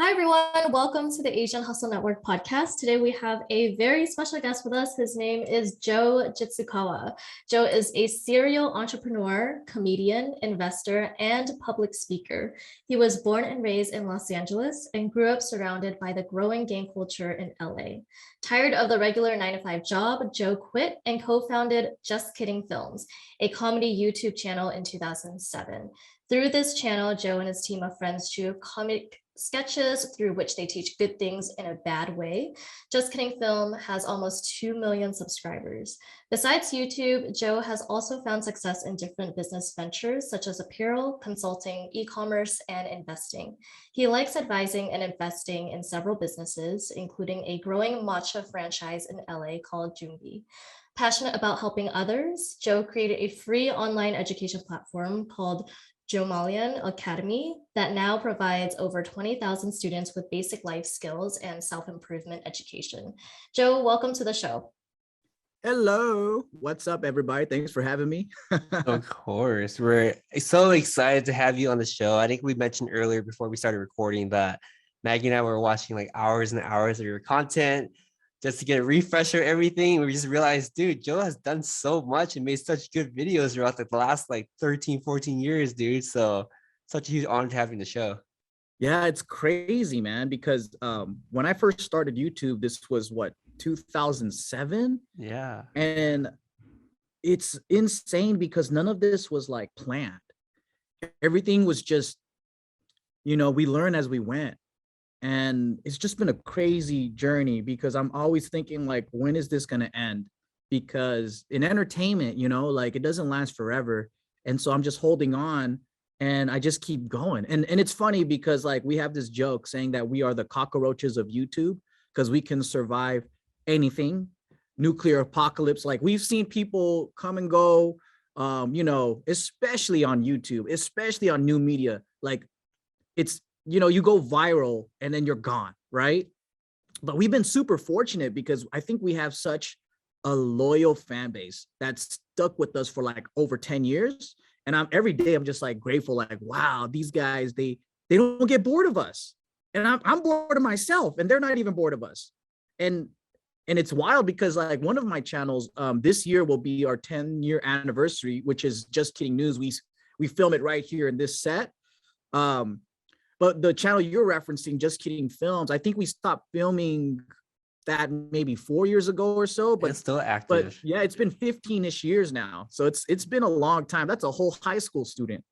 Hi, everyone. Welcome to the Asian Hustle Network podcast. Today, we have a very special guest with us. His name is Joe Jitsukawa. Joe is a serial entrepreneur, comedian, investor, and public speaker. He was born and raised in Los Angeles and grew up surrounded by the growing gang culture in LA. Tired of the regular 9-to-5 job, Joe quit and co-founded Just Kidding Films, a comedy YouTube channel in 2007. Through this channel, Joe and his team of friends shoot comic sketches through which they teach good things in a bad way. Just Kidding Film has almost 2 million subscribers. Besides YouTube, Joe has also found success in different business ventures such as apparel, consulting, e-commerce, and investing. He likes advising and investing in several businesses, including a growing matcha franchise in LA called Junbi. Passionate about helping others, Joe created a free online education platform called Jomalian Academy that now provides over 20,000 students with basic life skills and self-improvement education. Joe, welcome to the show. Hello. What's up, everybody? Thanks for having me. Of course. We're so excited to have you on the show. I think we mentioned earlier before we started recording that Maggie and I were watching like hours and hours of your content just to get a refresher everything. We just realized, dude, Joe has done so much and made such good videos throughout the last like 13, 14 years, dude. So such a huge honor to have you on the show. Yeah, it's crazy, man, because when I first started YouTube, this was what, 2007? Yeah. And it's insane because none of this was like planned. Everything was just, we learn as we went. And it's just been a crazy journey because I'm always thinking like, when is this going to end? Because in entertainment, like it doesn't last forever. And so I'm just holding on and I just keep going. And it's funny because like we have this joke saying that we are the cockroaches of YouTube because we can survive anything, nuclear apocalypse. Like we've seen people come and go, especially on YouTube, especially on new media. Like it's, you go viral and then you're gone, right? But we've been super fortunate because I think we have such a loyal fan base that's stuck with us for like over 10 years. And every day I'm just like grateful, like, wow, these guys, they don't get bored of us. And I'm bored of myself and they're not even bored of us. And it's wild because like one of my channels this year will be our 10-year anniversary, which is Just Kidding News. We film it right here in this set. But the channel you're referencing, Just Kidding Films, I think we stopped filming that maybe 4 years ago or so, but it's still active. But yeah, it's been 15-ish years now. So it's been a long time. That's a whole high school student.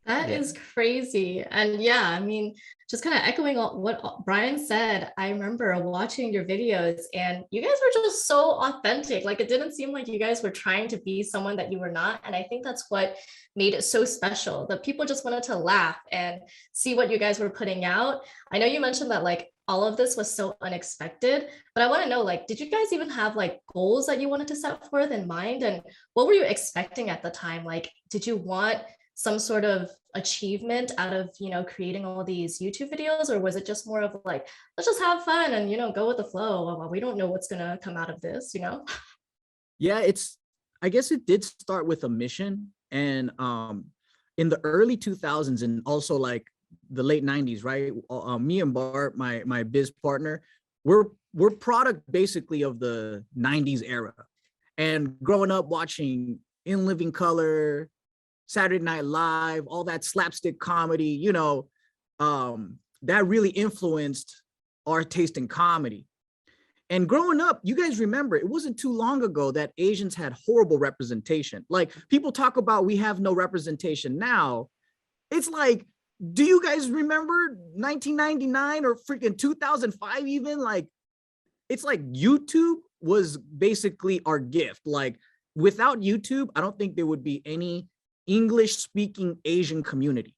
That is crazy. And yeah, I mean, just kind of echoing what Brian said, I remember watching your videos and you guys were just so authentic. Like it didn't seem like you guys were trying to be someone that you were not. And I think that's what made it so special, that people just wanted to laugh and see what you guys were putting out. I know you mentioned that like all of this was so unexpected, but I want to know, like, did you guys even have like goals that you wanted to set forth in mind? And what were you expecting at the time? Like, did you want some sort of achievement out of, creating all these YouTube videos? Or was it just more of like, let's just have fun and, go with the flow? Well, we don't know what's going to come out of this, Yeah, I guess it did start with a mission. And in the early 2000s and also like the late 90s, right? Me and Bart, my biz partner, we're product basically of the 90s era. And growing up watching In Living Color, Saturday Night Live, all that slapstick comedy, that really influenced our taste in comedy. And growing up, you guys remember, it wasn't too long ago that Asians had horrible representation. Like people talk about we have no representation now. It's like, do you guys remember 1999 or freaking 2005 even? Like, it's like YouTube was basically our gift. Like without YouTube, I don't think there would be any English-speaking Asian community.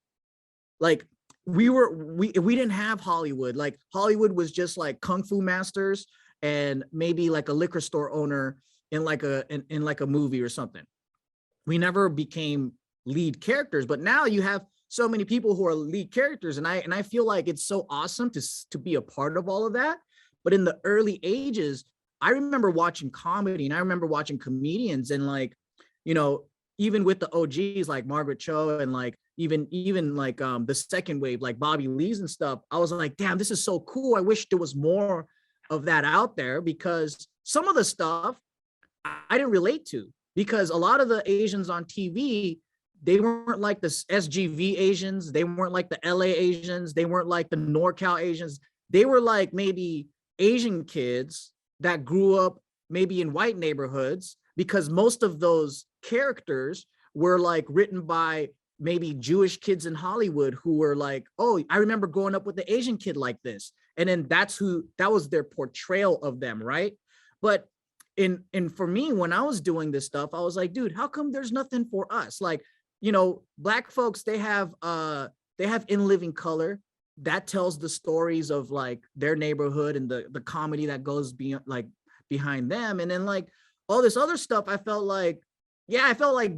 Like we didn't have Hollywood. Like Hollywood was just like kung fu masters and maybe like a liquor store owner in like a movie or something. We never became lead characters, but now you have so many people who are lead characters, and I feel like it's so awesome to be a part of all of that. But in the early ages, I remember watching comedy and I remember watching comedians and like, even with the OGs like Margaret Cho and like, even like the second wave, like Bobby Lee's and stuff, I was like, damn, this is so cool. I wish there was more of that out there, because some of the stuff I didn't relate to, because a lot of the Asians on TV, they weren't like the SGV Asians, they weren't like the LA Asians, they weren't like the NorCal Asians. They were like maybe Asian kids that grew up maybe in white neighborhoods, because most of those characters were like written by maybe Jewish kids in Hollywood who were like, oh, I remember growing up with the Asian kid like this. And then that was their portrayal of them, right? But for me, when I was doing this stuff, I was like, dude, how come there's nothing for us? Like, Black folks, they have In Living Color that tells the stories of like their neighborhood and the comedy that goes behind them. And then like all this other stuff, I felt like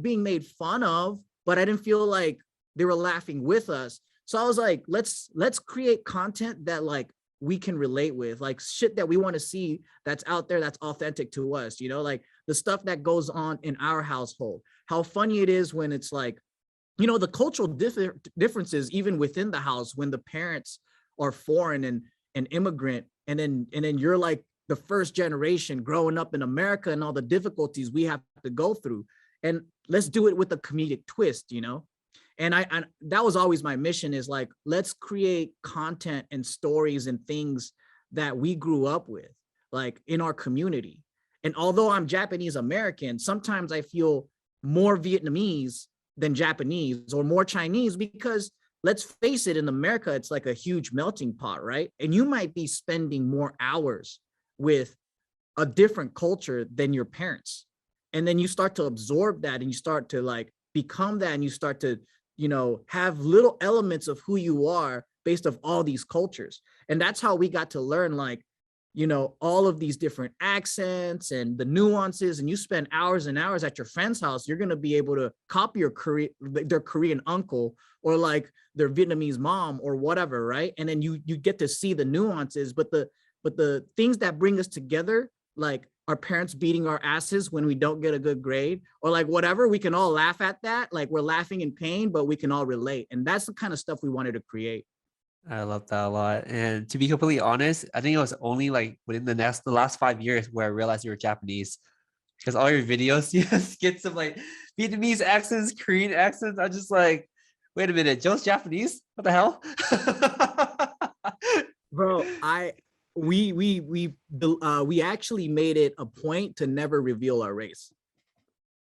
being made fun of, but I didn't feel like they were laughing with us. So I was like, let's create content that like we can relate with, like shit that we want to see that's out there, that's authentic to us, like the stuff that goes on in our household. How funny it is when it's like, the cultural differences even within the house, when the parents are foreign and immigrant, and then you're like the first generation growing up in America and all the difficulties we have to go through. And let's do it with a comedic twist, And I that was always my mission, is like, let's create content and stories and things that we grew up with, like in our community. And although I'm Japanese American, sometimes I feel more Vietnamese than Japanese, or more Chinese, because let's face it, in America, it's like a huge melting pot, right? And you might be spending more hours with a different culture than your parents. And then you start to absorb that, and you start to like become that, and you start to, have little elements of who you are based off all these cultures. And that's how we got to learn, like, all of these different accents and the nuances. And you spend hours and hours at your friend's house, you're going to be able to copy their Korean uncle, or like their Vietnamese mom, or whatever, right? And then you get to see the nuances, but the things that bring us together, like our parents beating our asses when we don't get a good grade, or like whatever, we can all laugh at that. Like, we're laughing in pain, but we can all relate. And that's the kind of stuff we wanted to create. I love that a lot. And to be completely honest, I think it was only like within the last 5 years where I realized you were Japanese, because all your videos, you have skits of like Vietnamese accents, Korean accents. I'm just like, wait a minute, Joe's Japanese? What the hell? Bro, we actually made it a point to never reveal our race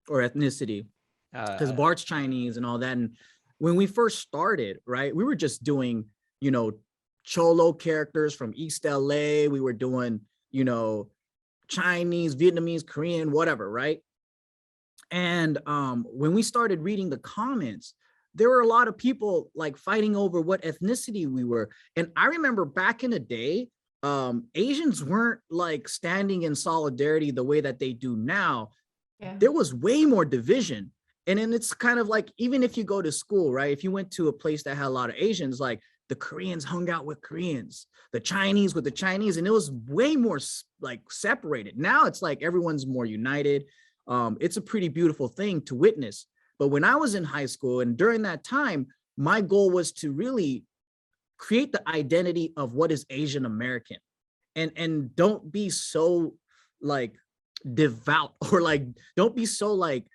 or ethnicity, because Bart's Chinese and all that. And when we first started, right, we were just doing, Cholo characters from East LA. We were doing, Chinese, Vietnamese, Korean, whatever, right? And when we started reading the comments, there were a lot of people like fighting over what ethnicity we were. And I remember back in the day, Asians weren't like standing in solidarity the way that they do now. Yeah. There was way more division. And then it's kind of like, even if you go to school, right? If you went to a place that had a lot of Asians, like the Koreans hung out with Koreans, the Chinese with the Chinese, and it was way more like separated. Now it's like everyone's more united. It's a pretty beautiful thing to witness. But when I was in high school and during that time, my goal was to really create the identity of what is Asian American, and don't be so like devout, or like don't be so like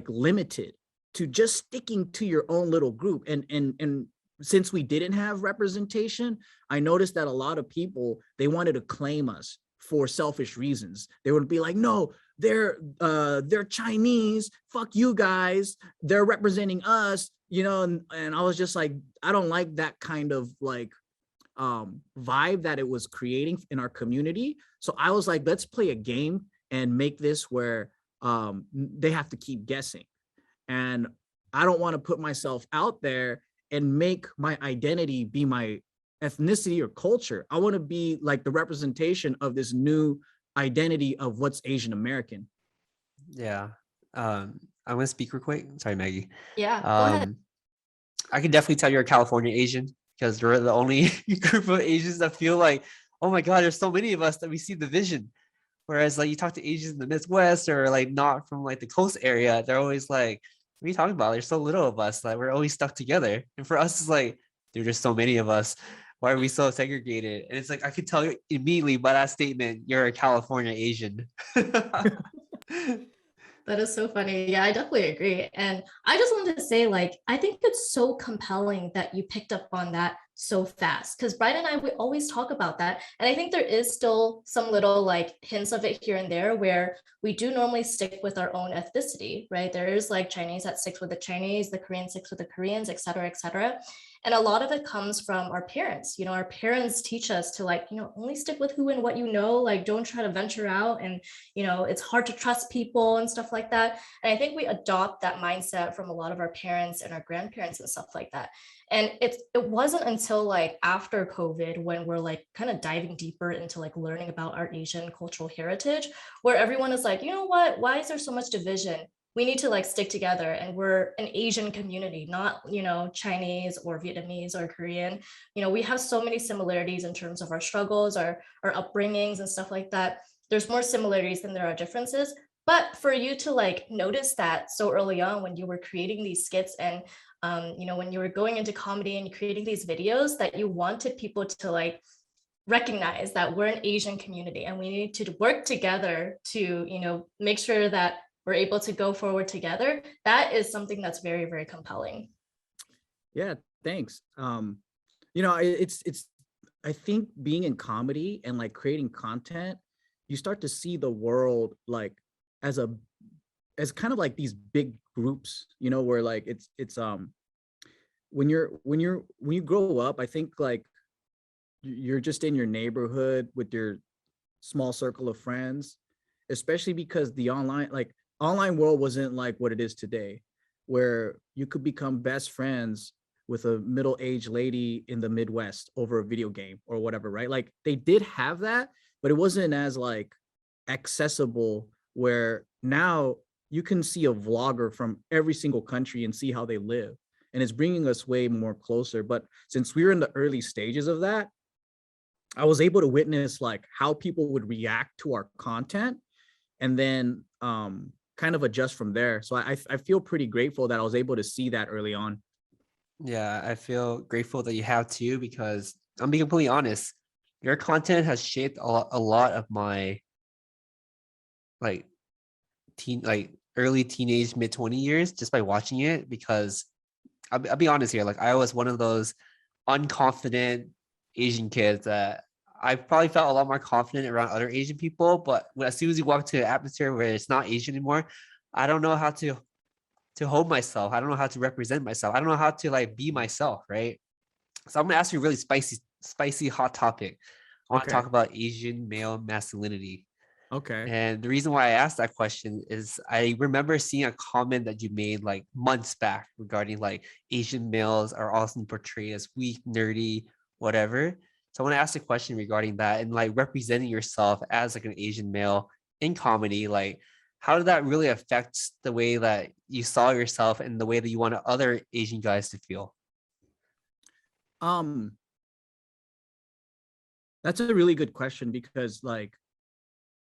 limited to just sticking to your own little group. And since we didn't have representation, I noticed that a lot of people, they wanted to claim us for selfish reasons. They would be like, no, they're Chinese, fuck you guys, they're representing us, and I was just like, I don't like that kind of like vibe that it was creating in our community. So I was like, let's play a game and make this where they have to keep guessing. And I don't want to put myself out there and make my identity be my ethnicity or culture. I want to be like the representation of this new identity of what's Asian American. Yeah. I'm going to speak real quick. Sorry, Maggie. Yeah, go ahead. I can definitely tell you're a California Asian, because they're the only group of Asians that feel like, oh my God, there's so many of us that we see the vision. Whereas like you talk to Asians in the Midwest, or like not from like the coast area, they're always like, what are you talking about? There's so little of us. Like we're always stuck together. And for us, it's like, dude, there's so many of us. Why are we so segregated? And it's like I could tell you immediately by that statement, you're a California Asian. That is so funny. Yeah, I definitely agree. And I just wanted to say, like, I think it's so compelling that you picked up on that so fast. Because Brian and I, we always talk about that. And I think there is still some little like hints of it here and there where we do normally stick with our own ethnicity, right? There is like Chinese that sticks with the Chinese, the Korean sticks with the Koreans, et cetera, et cetera. And a lot of it comes from our parents. You know, our parents teach us to like, you know, only stick with who and what you know, like don't try to venture out. And, you know, it's hard to trust people and stuff like that. And I think we adopt that mindset from a lot of our parents and our grandparents and stuff like that. And it wasn't until like after COVID when we're like kind of diving deeper into like learning about our Asian cultural heritage, where everyone is like, you know what, why is there so much division? We need to like stick together, and we're an Asian community, not, you know, Chinese or Vietnamese or Korean. You know, we have so many similarities in terms of our struggles, our upbringings and stuff like that. There's more similarities than there are differences. But for you to like notice that so early on when you were creating these skits and you know, when you were going into comedy and creating these videos, that you wanted people to like recognize that we're an Asian community and we need to work together to, you know, make sure that we're able to go forward together. That is something that's very, very compelling. Yeah, thanks. You know, it's I think being in comedy and like creating content, you start to see the world like as kind of like these big groups, you know, where like it's when you grow up, I think like you're just in your neighborhood with your small circle of friends, especially because the online world wasn't like what it is today, where you could become best friends with a middle-aged lady in the Midwest over a video game or whatever, right? Like they did have that, but it wasn't as like accessible, where now you can see a vlogger from every single country and see how they live. And it's bringing us way more closer. But since we were in the early stages of that, I was able to witness like how people would react to our content and then kind of adjust from there. So I feel pretty grateful that I was able to see that early on. Yeah, I feel grateful that you have too, because I'm being completely honest. Your content has shaped a lot of my like early teenage, mid 20 years just by watching it. Because I'll be honest here, like I was one of those unconfident Asian kids that I probably felt a lot more confident around other Asian people. But as soon as you walk to an atmosphere where it's not Asian anymore, I don't know how to hold myself. I don't know how to represent myself. I don't know how to like be myself, right? So I'm gonna ask you a really spicy hot topic. I want to talk about Asian male masculinity. Okay. And the reason why I asked that question is I remember seeing a comment that you made like months back regarding like Asian males are often portrayed as weak, nerdy, whatever. So I want to ask a question regarding that and like representing yourself as like an Asian male in comedy. Like, how did that really affect the way that you saw yourself and the way that you wanted other Asian guys to feel? That's a really good question, because like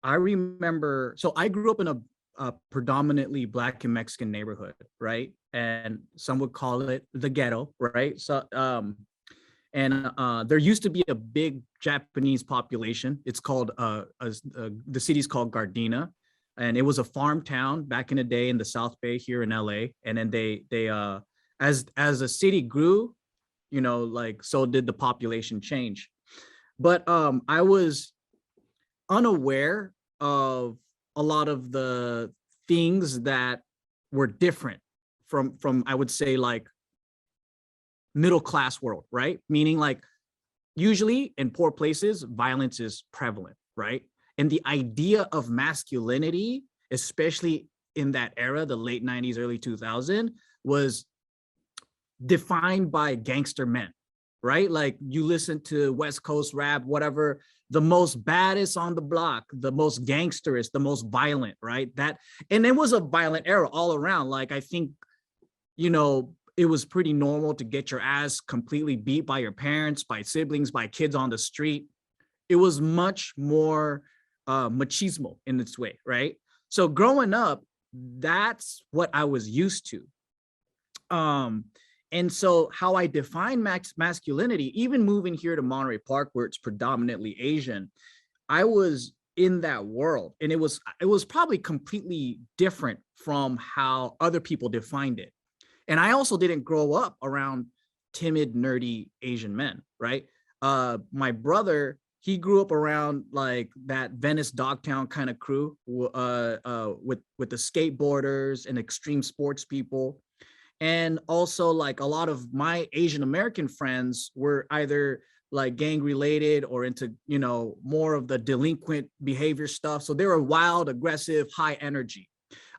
I remember, so I grew up in a predominantly Black and Mexican neighborhood, right? And some would call it the ghetto, right? So there used to be a big Japanese population. It's called the city's called Gardena, and it was a farm town back in the day in the South Bay here in LA. And then they as the city grew, you know, like so did the population change. But I was unaware of a lot of the things that were different from I would say like middle class world, right? Meaning like usually in poor places, violence is prevalent, right? And the idea of masculinity, especially in that era, the late 90s, early 2000s, was defined by gangster men, right? Like you listen to West Coast rap, whatever, the most baddest on the block, the most gangsterist, the most violent, right? That, and it was a violent era all around. Like I think, you know, it was pretty normal to get your ass completely beat by your parents, by siblings, by kids on the street. It was much more machismo in its way, right? So growing up, that's what I was used to. And so how I define masculinity, even moving here to Monterey Park, where it's predominantly Asian, I was in that world, and it was probably completely different from how other people defined it. And I also didn't grow up around timid, nerdy Asian men, right? My brother, he grew up around like that Venice Dogtown kind of crew, with the skateboarders and extreme sports people. And also like a lot of my Asian American friends were either like gang related or into, more of the delinquent behavior stuff. So they were wild, aggressive, high energy.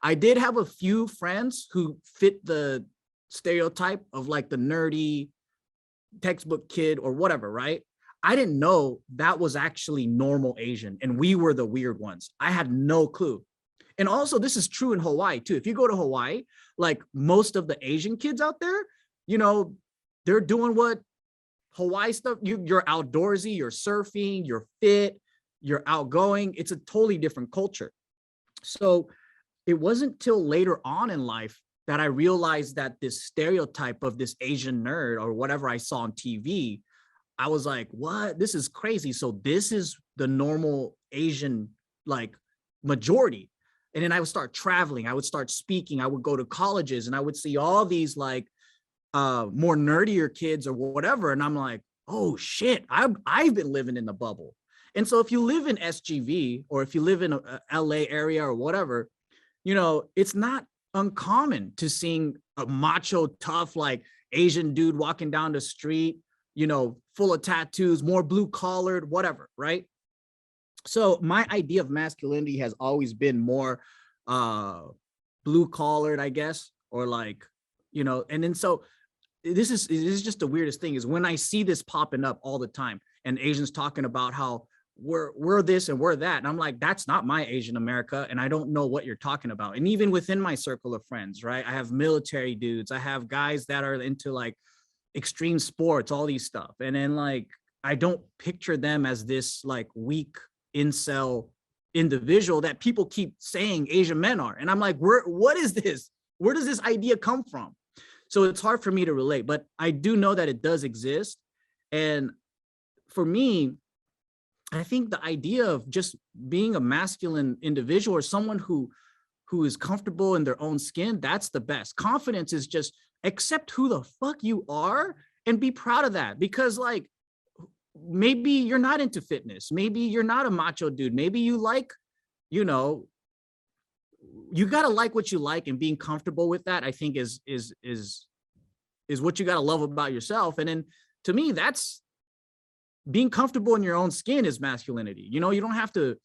I did have a few friends who fit the stereotype of like the nerdy textbook kid or whatever, right? I didn't know that was actually normal Asian and we were the weird ones. I had no clue. And also this is true in Hawaii too. If you go to Hawaii, like most of the Asian kids out there, they're doing what Hawaii stuff. You're outdoorsy, you're surfing, you're fit, you're outgoing. It's a totally different culture. So it wasn't till later on in life that I realized that this stereotype of this Asian nerd or whatever I saw on TV, I was like, what? This is crazy. So this is the normal Asian like majority. And then I would start traveling, I would start speaking, I would go to colleges and I would see all these like more nerdier kids or whatever. And I'm like, oh shit, I've been living in the bubble. And so if you live in SGV or if you live in a LA area or whatever, it's not uncommon to seeing a macho, tough, like Asian dude walking down the street, full of tattoos, more blue collared, whatever, right? So my idea of masculinity has always been more blue collared, I guess, or like, and then so this is just the weirdest thing is when I see this popping up all the time and Asians talking about how we're this and we're that. And I'm like, that's not my Asian America. And I don't know what you're talking about. And even within my circle of friends, right? I have military dudes. I have guys that are into like extreme sports, all these stuff. And then like, I don't picture them as this like weak incel individual that people keep saying Asian men are. And I'm like, what is this? Where does this idea come from? So it's hard for me to relate, but I do know that it does exist. And for me, I think the idea of just being a masculine individual or someone who is comfortable in their own skin, that's the best. Confidence is just accept who the fuck you are and be proud of that. Because like, maybe you're not into fitness. Maybe you're not a macho dude. Maybe you like, you got to like what you like, and being comfortable with that, I think is what you got to love about yourself. And then to me, that's being comfortable in your own skin is masculinity. You don't have to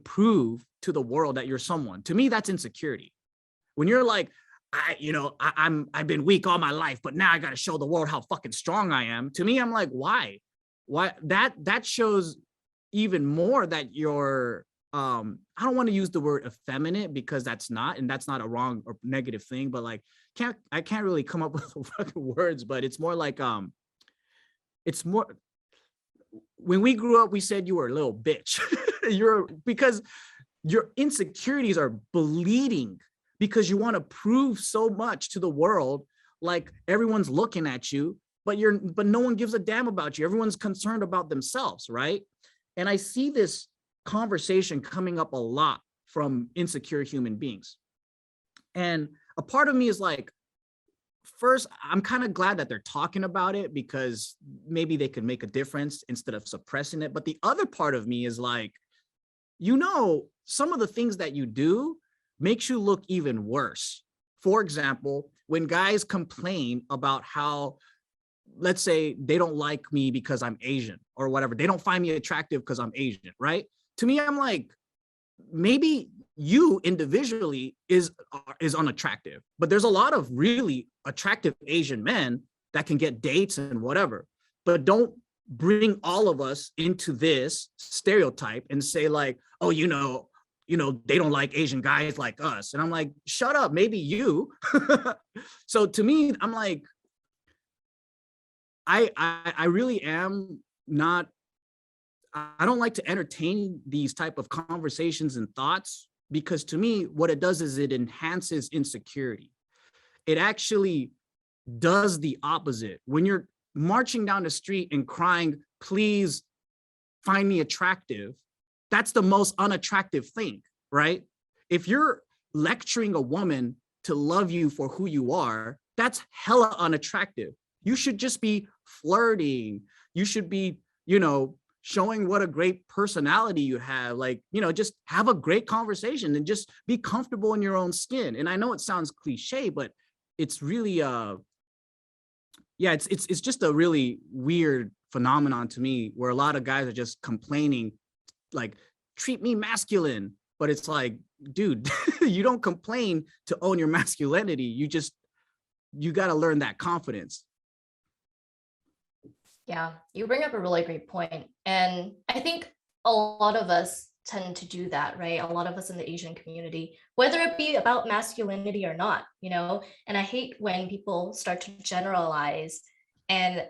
prove to the world that you're someone. To me, that's insecurity. When you're like, I've been weak all my life, but now I got to show the world how fucking strong I am. To me, I'm like, why that shows even more that you're, I don't want to use the word effeminate because that's not a wrong or negative thing, but like, I can't really come up with fucking words, but it's more like, it's more, when we grew up, we said you were a little bitch. Because your insecurities are bleeding because you want to prove so much to the world, like everyone's looking at you, but no one gives a damn about you. Everyone's concerned about themselves, right? And I see this conversation coming up a lot from insecure human beings. And a part of me is like, first, I'm kind of glad that they're talking about it because maybe they could make a difference instead of suppressing it. But the other part of me is like, some of the things that you do makes you look even worse. For example, when guys complain about how, let's say they don't like me because I'm Asian or whatever, they don't find me attractive because I'm Asian, right? To me, I'm like, maybe you individually is unattractive, but there's a lot of really attractive Asian men that can get dates and whatever, but don't bring all of us into this stereotype and say like, oh, they don't like Asian guys like us. And I'm like, shut up, maybe you. So to me, I'm like, I really am not, I don't like to entertain these type of conversations and thoughts, because to me, what it does is it enhances insecurity. it actually does the opposite. When you're marching down the street and crying, please find me attractive, that's the most unattractive thing, right? If you're lecturing a woman to love you for who you are, that's hella unattractive. You should just be flirting. You should be, showing what a great personality you have. Like, just have a great conversation and just be comfortable in your own skin. And I know it sounds cliche, but it's really, it's just a really weird phenomenon to me, where a lot of guys are just complaining, like, treat me masculine. But it's like, dude, you don't complain to own your masculinity. You got to learn that confidence. Yeah, you bring up a really great point. And I think a lot of us tend to do that, right? A lot of us in the Asian community, whether it be about masculinity or not, and I hate when people start to generalize and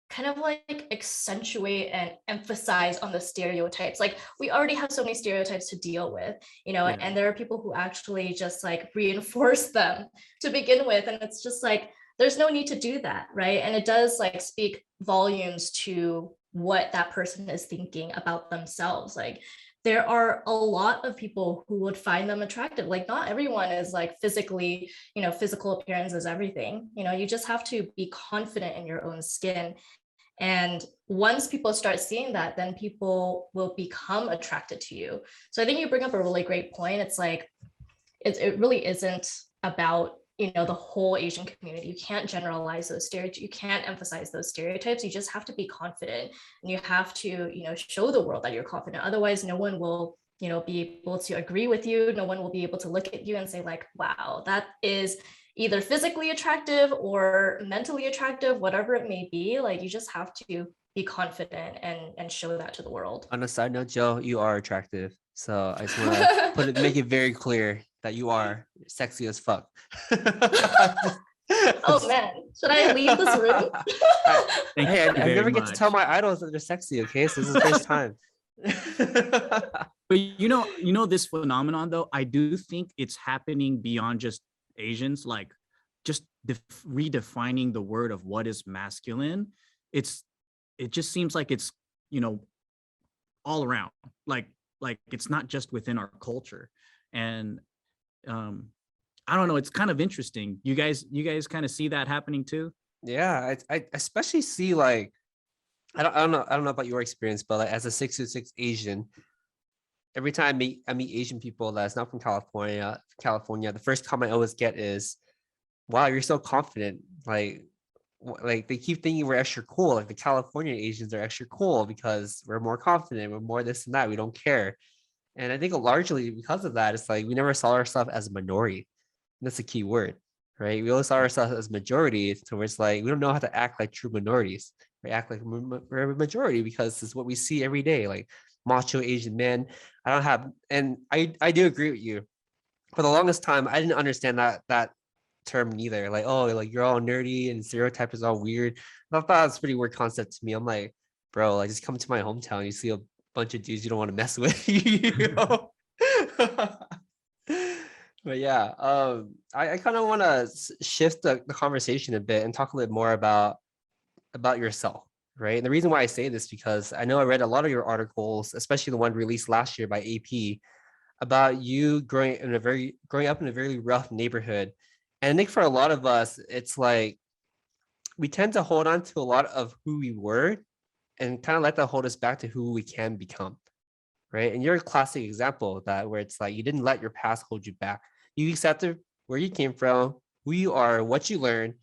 kind of like accentuate and emphasize on the stereotypes. Like, we already have so many stereotypes to deal with, and there are people who actually just like reinforce them to begin with. And it's just like, there's no need to do that, right? And it does like speak volumes to what that person is thinking about themselves. Like, there are a lot of people who would find them attractive. Like, not everyone is like physically, physical appearance is everything. You just have to be confident in your own skin. And once people start seeing that, then people will become attracted to you. So I think you bring up a really great point. It's like, it really isn't about, the whole Asian community. You can't generalize those stereotypes. You can't emphasize those stereotypes. You just have to be confident, and you have to, show the world that you're confident. Otherwise, no one will, be able to agree with you. No one will be able to look at you and say like, wow, that is either physically attractive or mentally attractive, whatever it may be. Like, you just have to be confident and show that to the world. On a side note, Joe, you are attractive. So I just want to make it very clear that you are sexy as fuck. Oh man, should I leave this room? Hey, I never get to tell my idols that they're sexy. Okay, so this is the first time. But this phenomenon though, I do think it's happening beyond just Asians. Like, just redefining the word of what is masculine. It just seems like it's all around. Like it's not just within our culture. And I don't know, it's kind of interesting. You guys kind of see that happening too? Yeah, I especially see, like, I don't know about your experience, but like, as a 6'6" Asian, every time I meet Asian people that's not from California, the first comment I always get is, wow, you're so confident. Like they keep thinking we're extra cool. Like, the California Asians are extra cool because we're more confident, we're more this and that, we don't care. And I think largely because of that, it's like we never saw ourselves as a minority. That's a key word, right? We always saw ourselves as majority. So it's like, we don't know how to act like true minorities. We act like we're a majority because it's what we see every day, like macho Asian men. And I do agree with you. For the longest time, I didn't understand that term neither. Like, oh, like you're all nerdy and stereotype is all weird. I thought that was a pretty weird concept to me. I'm like, bro, like, just come to my hometown. You see a bunch of dudes you don't want to mess with. But yeah, I kind of want to shift the conversation a bit and talk a little more about yourself, right? And the reason why I say this, because I know I read a lot of your articles, especially the one released last year by AP, about you growing up in a very rough neighborhood. And I think for a lot of us, it's like we tend to hold on to a lot of who we were and kind of let that hold us back to who we can become, right? And you're a classic example of that, where it's like you didn't let your past hold you back. You accepted where you came from, who you are, what you learned.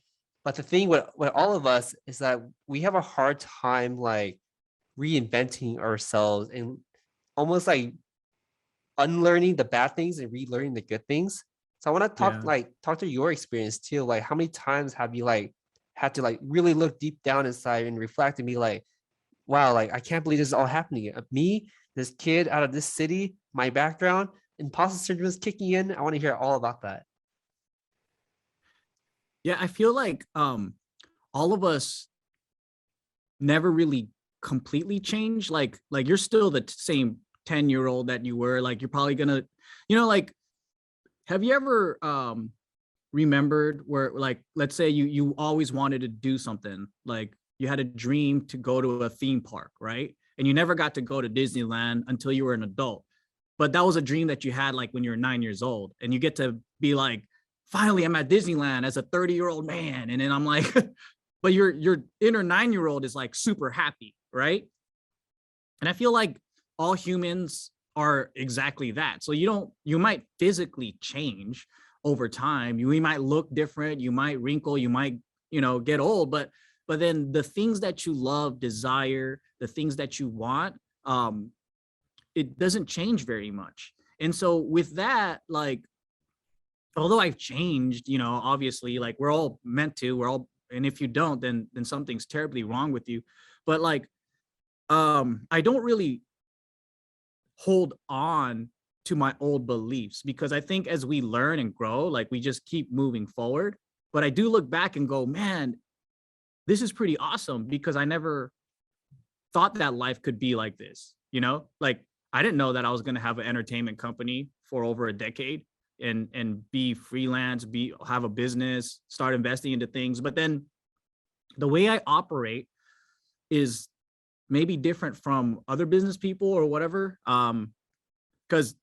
But the thing with all of us is that we have a hard time like reinventing ourselves and almost like unlearning the bad things and relearning the good things. So I want to talk to your experience too. Like, how many times have you like had to like really look deep down inside and reflect and be like, wow, like, I can't believe this is all happening. Me, this kid out of this city, my background, imposter syndrome is kicking in. I want to hear all about that. Yeah, I feel like all of us never really completely changed. Like you're still the same 10-year-old that you were. Like, you're probably gonna, like, have you ever remembered where, like, let's say you always wanted to do something, like you had a dream to go to a theme park, right? And you never got to go to Disneyland until you were an adult. But that was a dream that you had like when you were 9 years old, and you get to be like, finally, I'm at Disneyland as a 30-year-old man. And then I'm like, but your inner 9-year-old is like super happy, right? And I feel like all humans are exactly that. So you might physically change over time. We might look different, you might wrinkle, you might, get old, but then the things that you love, desire, the things that you want, it doesn't change very much. And so with that, like, although I've changed, obviously, like we're all meant to, and if you don't, then something's terribly wrong with you. But like, I don't really hold on to my old beliefs, because I think as we learn and grow, like we just keep moving forward. But I do look back and go, man, this is pretty awesome, because I never thought that life could be like this, like I didn't know that I was going to have an entertainment company for over a decade and be freelance, have a business, start investing into things. But then the way I operate is maybe different from other business people or whatever. Because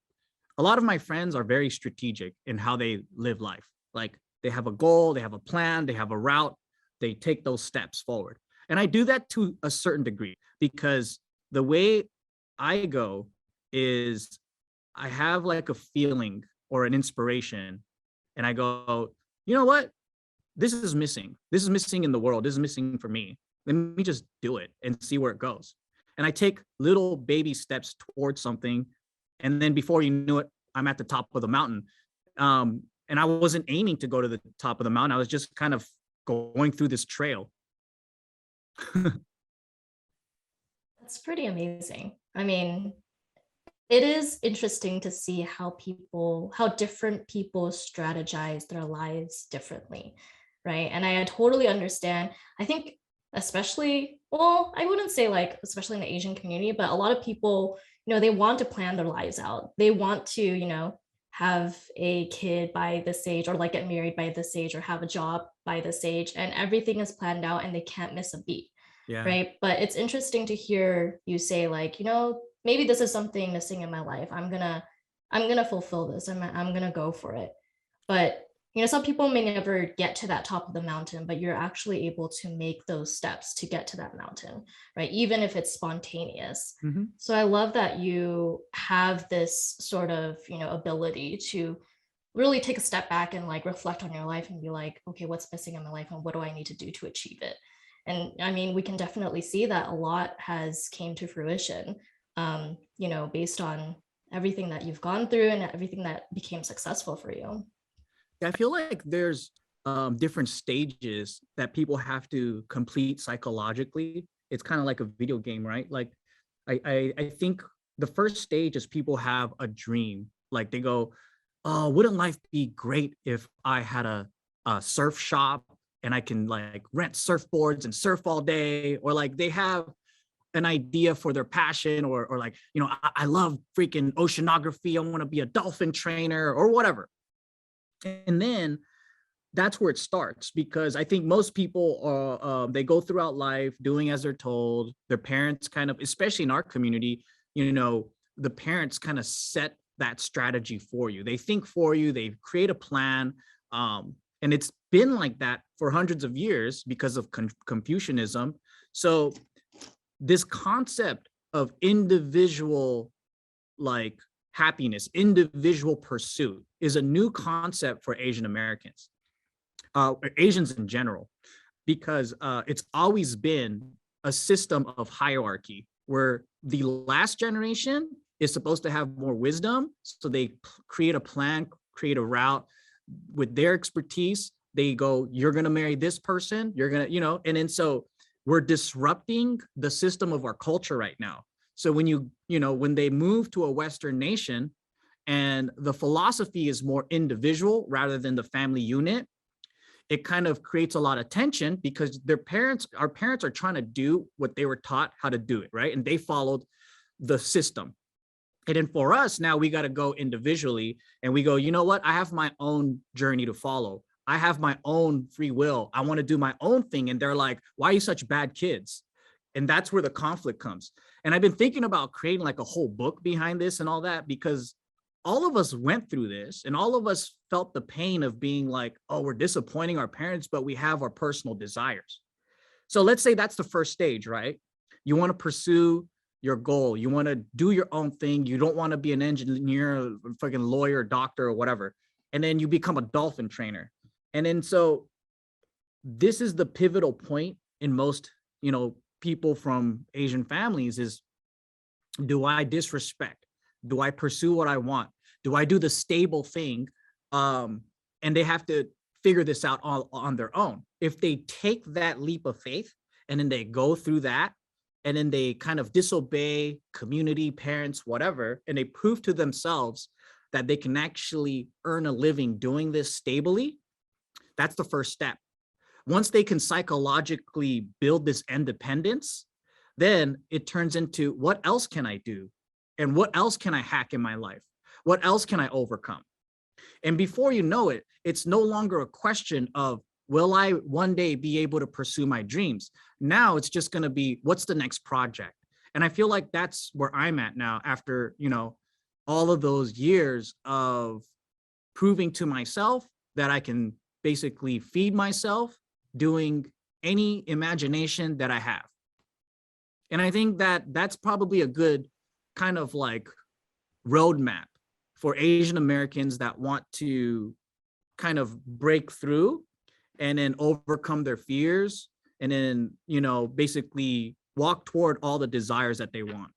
a lot of my friends are very strategic in how they live life. Like they have a goal, they have a plan, they have a route, they take those steps forward. And I do that to a certain degree, because the way I go is I have like a feeling or an inspiration, and I go, you know what? This is missing. This is missing in the world. This is missing for me. Let me just do it and see where it goes. And I take little baby steps towards something. And then before you knew it, I'm at the top of the mountain. And I wasn't aiming to go to the top of the mountain. I was just kind of going through this trail. That's pretty amazing. I mean, it is interesting to see how different people strategize their lives differently, right? And I totally understand. I think especially, well, I wouldn't say like, especially in the Asian community, but a lot of people, they want to plan their lives out. They want to, have a kid by this age, or like get married by this age, or have a job by this age, and everything is planned out and they can't miss a beat. Yeah. Right. But it's interesting to hear you say like, maybe this is something missing in my life. I'm gonna fulfill this. I'm gonna go for it. But some people may never get to that top of the mountain, but you're actually able to make those steps to get to that mountain, right? Even if it's spontaneous. Mm-hmm. So I love that you have this sort of, ability to really take a step back and like reflect on your life and be like, okay, what's missing in my life and what do I need to do to achieve it? And I mean, we can definitely see that a lot has came to fruition, based on everything that you've gone through and everything that became successful for you. I feel like there's different stages that people have to complete psychologically. It's kind of like a video game, right? Like I think the first stage is people have a dream. Like they go, oh, wouldn't life be great if I had a surf shop and I can like rent surfboards and surf all day? Or like they have an idea for their passion, or like, I love freaking oceanography. I want to be a dolphin trainer or whatever. And then that's where it starts, because I think most people they go throughout life doing as they're told. Their parents kind of, especially in our community, the parents kind of set that strategy for you. They think for you, they create a plan. And it's been like that for hundreds of years because of Confucianism. So this concept of individual like happiness, individual pursuit is a new concept for Asian Americans, Asians in general, because it's always been a system of hierarchy where the last generation is supposed to have more wisdom. So they create a plan, create a route with their expertise. They go, you're going to marry this person, you're going to, and then so we're disrupting the system of our culture right now. So when when they move to a Western nation and the philosophy is more individual rather than the family unit, it kind of creates a lot of tension because our parents are trying to do what they were taught how to do it, right? And they followed the system. And then for us now, we got to go individually and we go, you know what? I have my own journey to follow. I have my own free will. I want to do my own thing. And they're like, why are you such bad kids? And that's where the conflict comes. And I've been thinking about creating like a whole book behind this and all that, because all of us went through this and all of us felt the pain of being like, oh, we're disappointing our parents, but we have our personal desires. So let's say that's the first stage, right? You want to pursue your goal. You want to do your own thing. You don't want to be an engineer, fucking lawyer, doctor, or whatever. And then you become a dolphin trainer. And then so this is the pivotal point in most, people from Asian families is, do I disrespect? Do I pursue what I want? Do I do the stable thing? And they have to figure this out on their own. If they take that leap of faith and then they go through that and then they kind of disobey community, parents, whatever, and they prove to themselves that they can actually earn a living doing this stably, that's the first step. Once they can psychologically build this independence, then it turns into, what else can I do? And what else can I hack in my life? What else can I overcome? And before you know it, it's no longer a question of, will I one day be able to pursue my dreams? Now it's just going to be, what's the next project? And I feel like that's where I'm at now after, all of those years of proving to myself that I can basically feed myself doing any imagination that I have. And I think that that's probably a good kind of like roadmap for Asian Americans that want to kind of break through and then overcome their fears and then, basically walk toward all the desires that they want.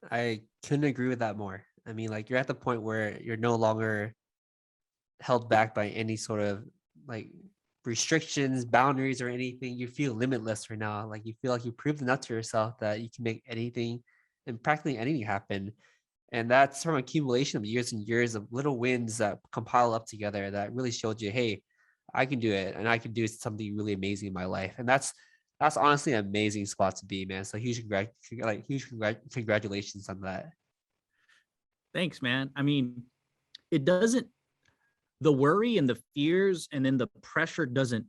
I couldn't agree with that more. I mean, like, you're at the point where you're no longer held back by any sort of like restrictions, boundaries, or anything. You feel limitless right now. Like, you feel like you proved enough to yourself that you can make anything and practically anything happen. And that's from accumulation of years and years of little wins that compile up together that really showed you, hey, I can do it, and I can do something really amazing in my life. And that's honestly an amazing spot to be, man. So huge congratulations on that. Thanks, man. I mean, the worry and the fears and then the pressure doesn't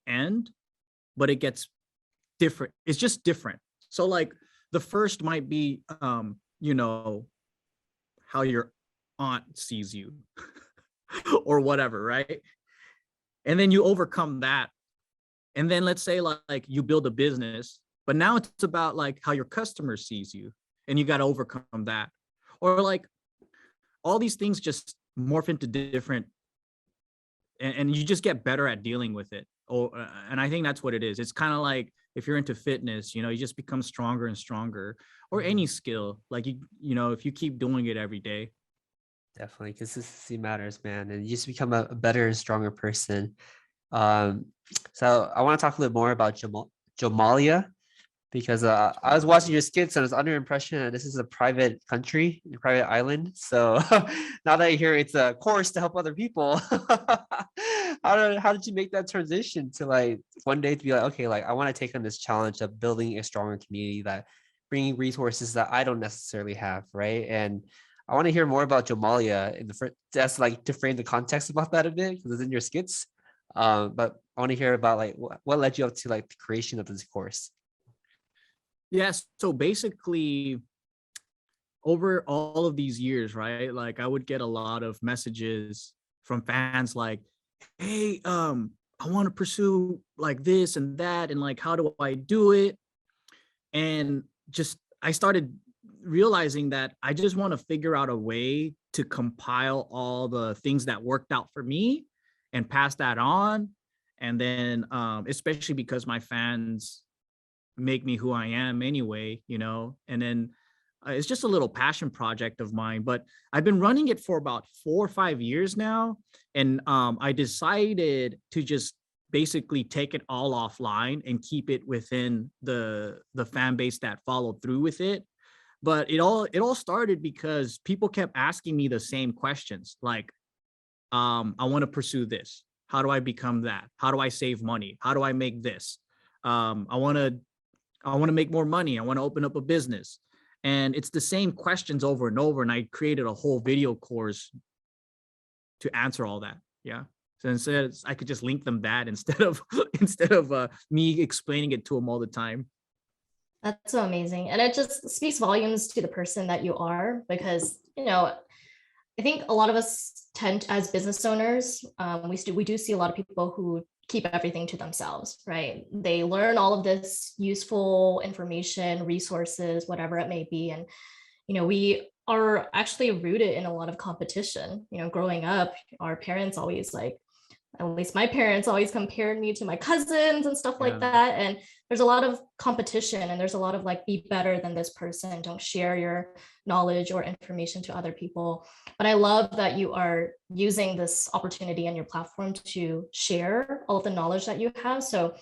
end, but it gets different. It's just different. So like the first might be, how your aunt sees you or whatever, right? And then you overcome that. And then let's say like you build a business, but now it's about like how your customer sees you and you got to overcome that. Or like all these things just morph into different, and you just get better at dealing with it. And I think that's what it is. It's kind of like if you're into fitness, you just become stronger and stronger, or any skill. Like, if you keep doing it every day. Definitely. Consistency matters, man. And you just become a better and stronger person. So I want to talk a little more about Jomalia, because I was watching your skits and I was under impression that this is a private country, a private island. So now that I hear it's a course to help other people, how did you make that transition to like one day to be like, okay, like I want to take on this challenge of building a stronger community, that bringing resources that I don't necessarily have, right? And I want to hear more about Jomalia in the first, just like to frame the context about that a bit, because it's in your skits. But I want to hear about like what led you up to like the creation of this course. Yes. So basically, over all of these years, right? Like I would get a lot of messages from fans like, hey, I want to pursue like this and that, and like, how do I do it? And just, I started realizing that I just want to figure out a way to compile all the things that worked out for me and pass that on. And then, especially because my fans make me who I am anyway, and then it's just a little passion project of mine, but I've been running it for about 4 or 5 years now. And I decided to just basically take it all offline and keep it within the fan base that followed through with it. But it all started because people kept asking me the same questions. Like, I want to pursue this. How do I become that? How do I save money? How do I make this? I want to make more money. I want to open up a business. And it's the same questions over and over. And I created a whole video course to answer all that. Yeah. So instead, I could just link them that instead of me explaining it to them all the time. That's so amazing. And it just speaks volumes to the person that you are, because, I think a lot of us tend, as business owners, we do see a lot of people who keep everything to themselves, right? They learn all of this useful information, resources, whatever it may be. And, we are actually rooted in a lot of competition. Growing up, our parents always at least my parents always compared me to my cousins and stuff like that. And there's a lot of competition, and there's a lot of be better than this person. Don't share your knowledge or information to other people. But I love that you are using this opportunity and your platform to share all of the knowledge that you have. So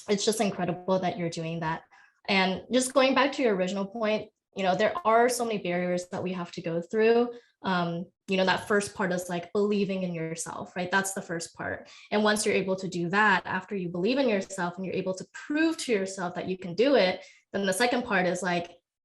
it's just incredible that you're doing that. And just going back to your original point, there are so many barriers that we have to go through. That first part is believing in yourself, right? That's the first part. And once you're able to do that, after you believe in yourself and you're able to prove to yourself that you can do it, then the second part is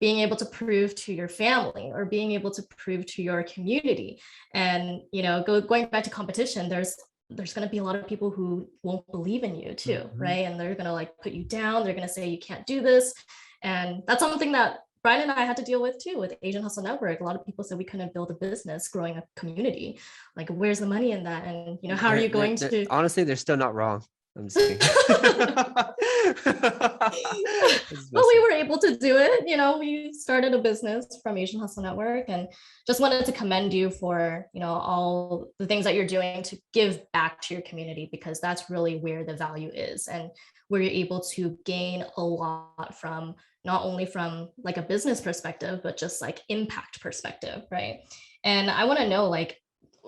being able to prove to your family or being able to prove to your community. And, going back to competition, there's going to be a lot of people who won't believe in you too, right? And they're going to put you down. They're going to say you can't do this. And that's something that Brian and I had to deal with too with Asian Hustle Network. A lot of people said we couldn't build a business growing a community. Where's the money in that? And how are you going to? Honestly, they're still not wrong. I'm just kidding. But we were able to do it. We started a business from Asian Hustle Network, and just wanted to commend you for all the things that you're doing to give back to your community, because that's really where the value is, and where you're able to gain a lot from, not only from a business perspective, but just impact perspective, right? And I want to know,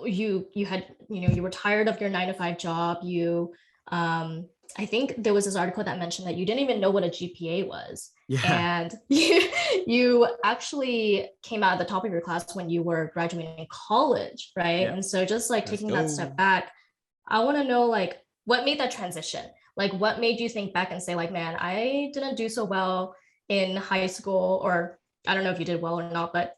you had, you were tired of your 9-to-5 job. I think there was this article that mentioned that you didn't even know what a GPA was. Yeah. And you actually came out at the top of your class when you were graduating college, right? Yeah. And so just taking that step back, I want to know what made that transition? What made you think back and say man, I didn't do so well in high school, or I don't know if you did well or not, but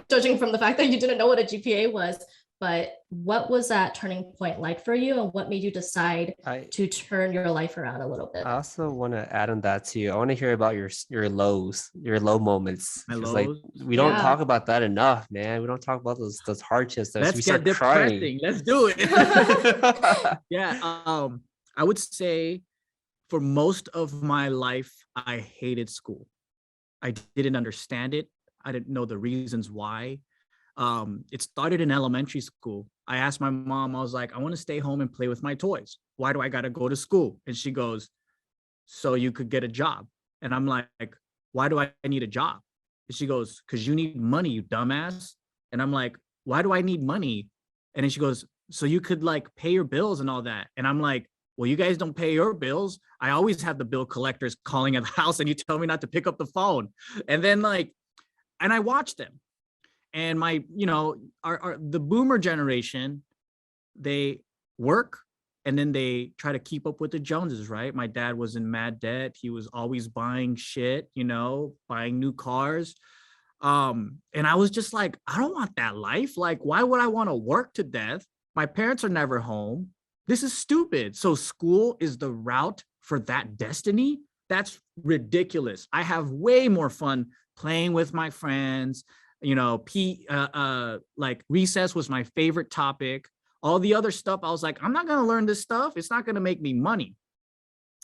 judging from the fact that you didn't know what a GPA was, but what was that turning point for you, and what made you decide to turn your life around a little bit? I also want to add on that too. I want to hear about your lows, your low moments. My lows? We don't talk about that enough, man. We don't talk about those hardships. Let's we start depressing. Crying. Let's do it. Yeah. I would say for most of my life, I hated school. I didn't understand it. I didn't know the reasons why. It started in elementary school. I asked my mom, I was like, I want to stay home and play with my toys. Why do I got to go to school? And she goes, so you could get a job. And I'm like, why do I need a job? And she goes, because you need money, you dumbass. And I'm like, why do I need money? And then she goes, so you could pay your bills and all that. And I'm like, well, you guys don't pay your bills. I always have the bill collectors calling at the house and you tell me not to pick up the phone. And then and I watched them. And my, the boomer generation, they work and then they try to keep up with the Joneses, right? My dad was in mad debt. He was always buying shit, buying new cars. And I was just I don't want that life. Why would I want to work to death? My parents are never home. This is stupid. So school is the route for that destiny? That's ridiculous. I have way more fun playing with my friends. Recess was my favorite topic. All the other stuff, I was like, I'm not going to learn this stuff. It's not going to make me money.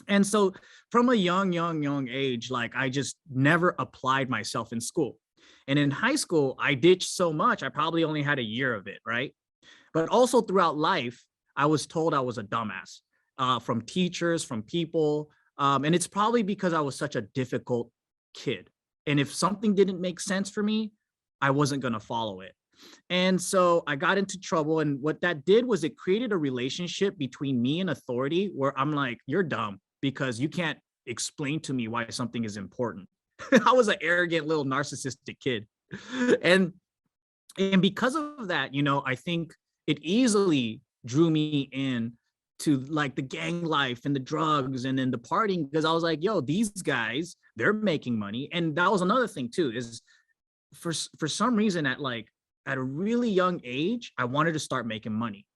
And so from a young age, I just never applied myself in school. And in high school, I ditched so much. I probably only had a year of it, right? But also throughout life, I was told I was a dumbass from teachers, from people. And it's probably because I was such a difficult kid. And if something didn't make sense for me, I wasn't going to follow it. And so I got into trouble. And what that did was it created a relationship between me and authority where I'm like, you're dumb because you can't explain to me why something is important. I was an arrogant little narcissistic kid. And because of that, I think it easily drew me in to the gang life and the drugs and then the partying, because I was like, yo, these guys, they're making money. And that was another thing too, is for some reason at a really young age, I wanted to start making money.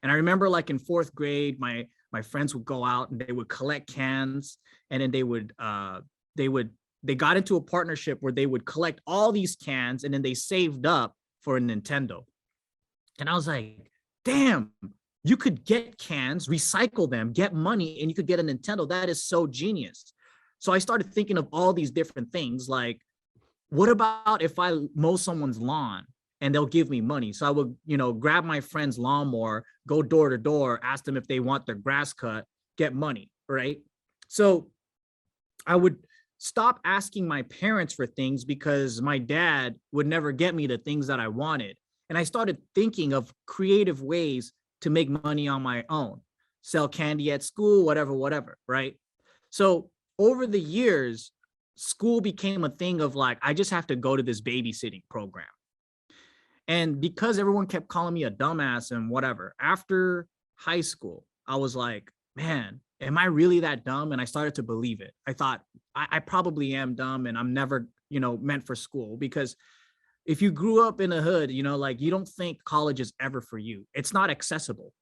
And I remember like in fourth grade, my friends would go out and they would collect cans, and then they got into a partnership where they would collect all these cans, and then they saved up for a Nintendo. And I was like, damn, you could get cans, recycle them, get money, and you could get a Nintendo. That is so genius. So I started thinking of all these different things, like, what about if I mow someone's lawn and they'll give me money? So I would, grab my friend's lawnmower, go door to door, ask them if they want their grass cut, get money, right? So I would stop asking my parents for things because my dad would never get me the things that I wanted. And I started thinking of creative ways to make money on my own, sell candy at school, whatever, right? So over the years, school became a thing of like, I just have to go to this babysitting program. And because everyone kept calling me a dumbass and whatever, after high school, I was like, man, am I really that dumb? And I started to believe it. I thought I probably am dumb and I'm never, meant for school, because if you grew up in a hood, like, you don't think college is ever for you. It's not accessible.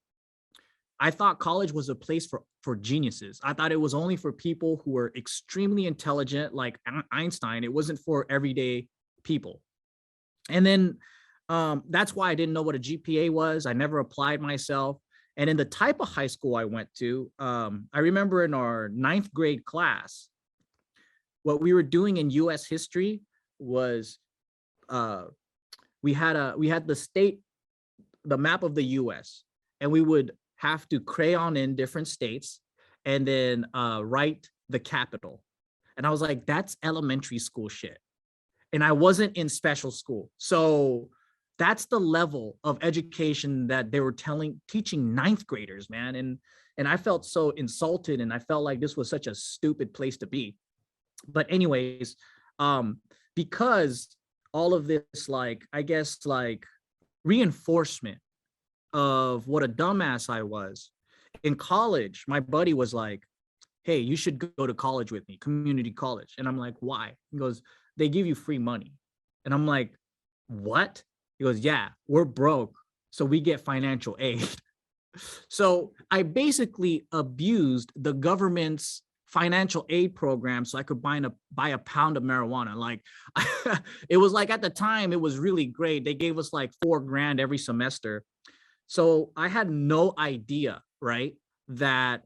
I thought college was a place for geniuses. I thought it was only for people who were extremely intelligent, like Einstein. It wasn't for everyday people. And then that's why I didn't know what a GPA was. I never applied myself. And in the type of high school I went to, I remember in our 9th grade class, what we were doing in US history was we had the map of the US, and we would have to crayon in different states and then write the capital. And I was like, that's elementary school shit. And I wasn't in special school. So that's the level of education that they were teaching 9th graders, man. And I felt so insulted, and I felt like this was such a stupid place to be. But anyways, because all of this, like, I guess, like, reinforcement of what a dumbass I was in college, my buddy was like, hey, you should go to college with me, community college. And I'm like, why? He goes, they give you free money. And I'm like, what? He goes, yeah, we're broke, so we get financial aid. So I basically abused the government's financial aid program so I could buy a pound of marijuana. Like, it was like, at the time, it was really great. They gave us like $4,000 every semester. So I had no idea, right, that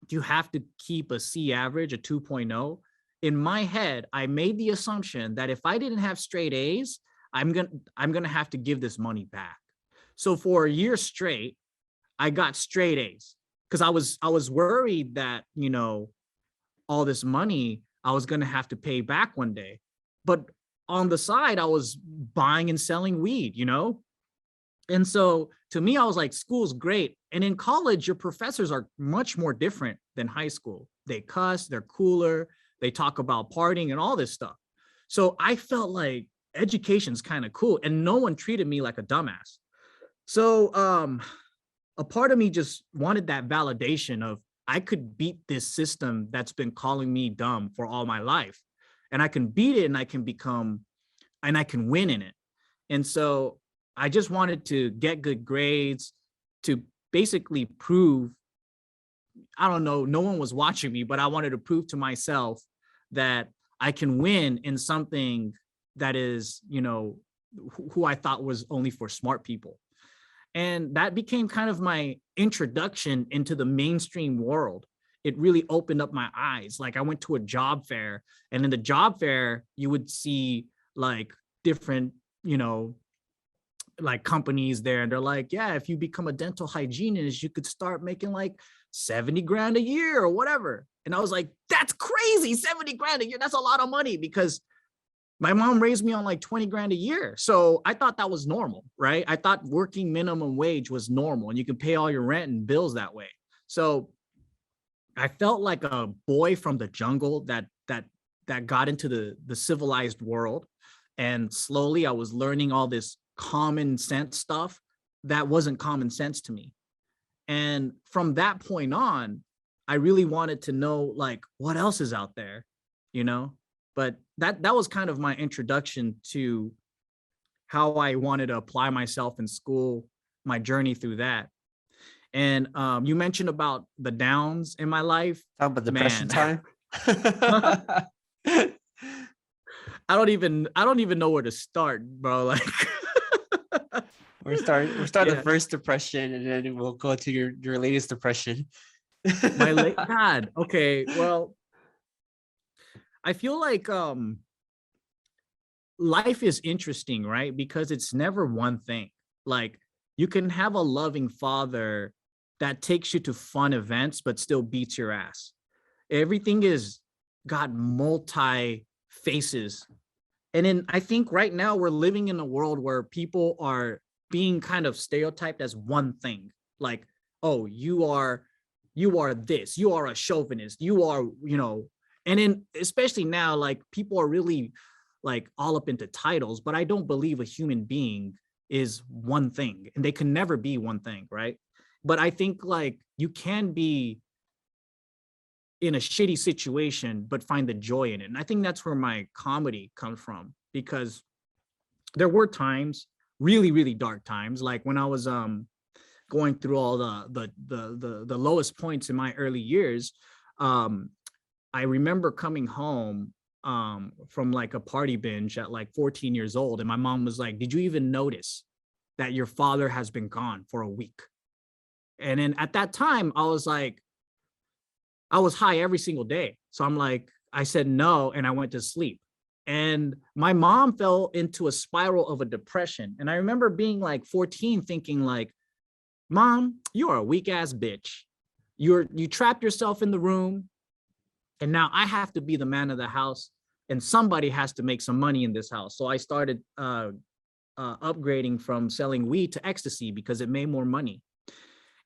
you have to keep a C average, a 2.0. In my head, I made the assumption that if I didn't have straight A's, I'm gonna have to give this money back. So for a year straight, I got straight A's because I was worried that, all this money I was gonna have to pay back one day. But on the side, I was buying and selling weed, And so to me, I was like, school's great. And in college, your professors are much more different than high school. They cuss, they're cooler, they talk about partying and all this stuff. So I felt like education's kind of cool, and no one treated me like a dumbass. So a part of me just wanted that validation of, I could beat this system that's been calling me dumb for all my life, and I can beat it, and I can win in it. And so I just wanted to get good grades to basically prove, I don't know, no one was watching me, but I wanted to prove to myself that I can win in something that is, who I thought was only for smart people. And that became kind of my introduction into the mainstream world. It really opened up my eyes. Like, I went to a job fair, and in the job fair, you would see like different, like companies there, and they're like, yeah, if you become a dental hygienist, you could start making like 70 grand a year or whatever. And I was like, that's crazy, 70 grand a year. That's a lot of money, because my mom raised me on like 20 grand a year. So I thought that was normal, right? I thought working minimum wage was normal, and you can pay all your rent and bills that way. So I felt like a boy from the jungle that got into the civilized world. And slowly I was learning all this common sense stuff that wasn't common sense to me. And from that point on, I really wanted to know, like, what else is out there, But that was kind of my introduction to how I wanted to apply myself in school, my journey through that. And you mentioned about the downs in my life. Talk about depression Man. time. I don't even know where to start, bro. Like We're starting Yeah. the first depression, and then we'll go to your latest depression. My late God. Okay. Well, I feel like life is interesting, right? Because it's never one thing. Like you can have a loving father that takes you to fun events, but still beats your ass. Everything is got multi faces. And then I think right now we're living in a world where people are being kind of stereotyped as one thing. Like, oh, you are this, you are a chauvinist, you are, and then especially now, like people are really like all up into titles, but I don't believe a human being is one thing and they can never be one thing, right? But I think like you can be in a shitty situation, but find the joy in it. And I think that's where my comedy comes from, because there were times, really, really dark times, like when I was going through all the lowest points in my early years. I remember coming home from like a party binge at like 14 years old. And my mom was like, did you even notice that your father has been gone for a week? And then at that time, I was like, I was high every single day. So I'm like, I said no, and I went to sleep. And my mom fell into a spiral of a depression. And I remember being like 14 thinking like, Mom, you are a weak ass bitch. You trapped yourself in the room. And now I have to be the man of the house, and somebody has to make some money in this house. So I started upgrading from selling weed to ecstasy because it made more money.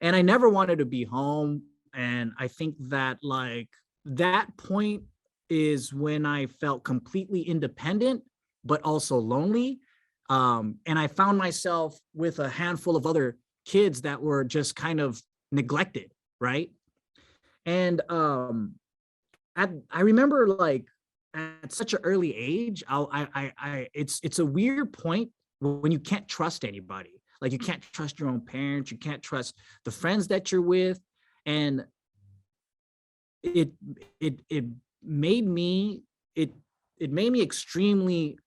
And I never wanted to be home. And I think that like that point is when I felt completely independent, but also lonely. And I found myself with a handful of other kids that were just kind of neglected, right? And I remember like at such an early age, it's a weird point when you can't trust anybody. Like you can't trust your own parents, you can't trust the friends that you're with, and it made me extremely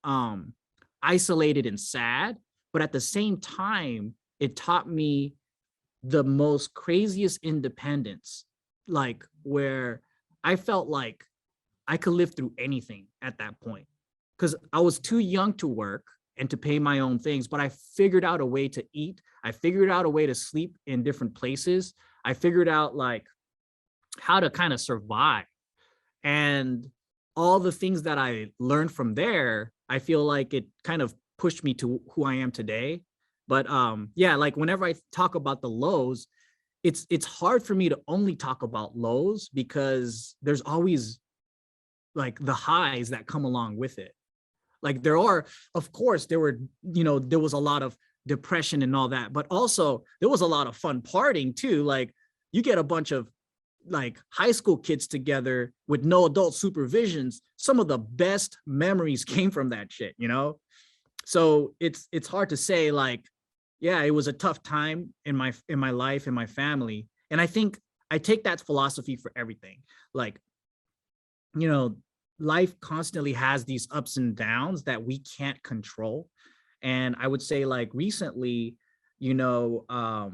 isolated and sad. But at the same time, it taught me the most craziest independence, like where I felt like I could live through anything at that point, because I was too young to work and to pay my own things, but I figured out a way to eat. I figured out a way to sleep in different places. I figured out like how to kind of survive. And all the things that I learned from there, I feel like it kind of pushed me to who I am today. But yeah, like whenever I talk about the lows, it's hard for me to only talk about lows because there's always like the highs that come along with it. Like there are, of course, there was a lot of depression and all that, but also there was a lot of fun partying too. Like you get a bunch of like high school kids together with no adult supervisions. Some of the best memories came from that shit, So it's hard to say like, yeah, it was a tough time in my life, in my family. And I think I take that philosophy for everything. Like, life constantly has these ups and downs that we can't control. And I would say like recently, I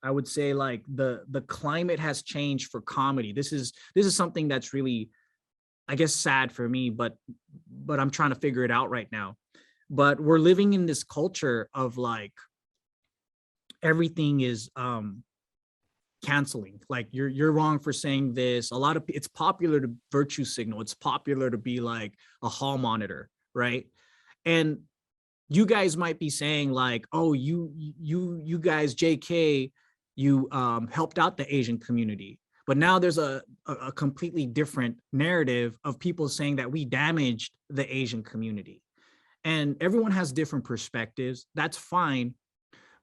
would say like the climate has changed for comedy. This is something that's really, I guess, sad for me, but I'm trying to figure it out right now. But we're living in this culture of like everything is canceling. Like you're wrong for saying this. A lot of it's popular to virtue signal. It's popular to be like a hall monitor, right? And you guys might be saying like, oh, you guys, JK, you helped out the Asian community. But now there's a completely different narrative of people saying that we damaged the Asian community. And everyone has different perspectives. That's fine.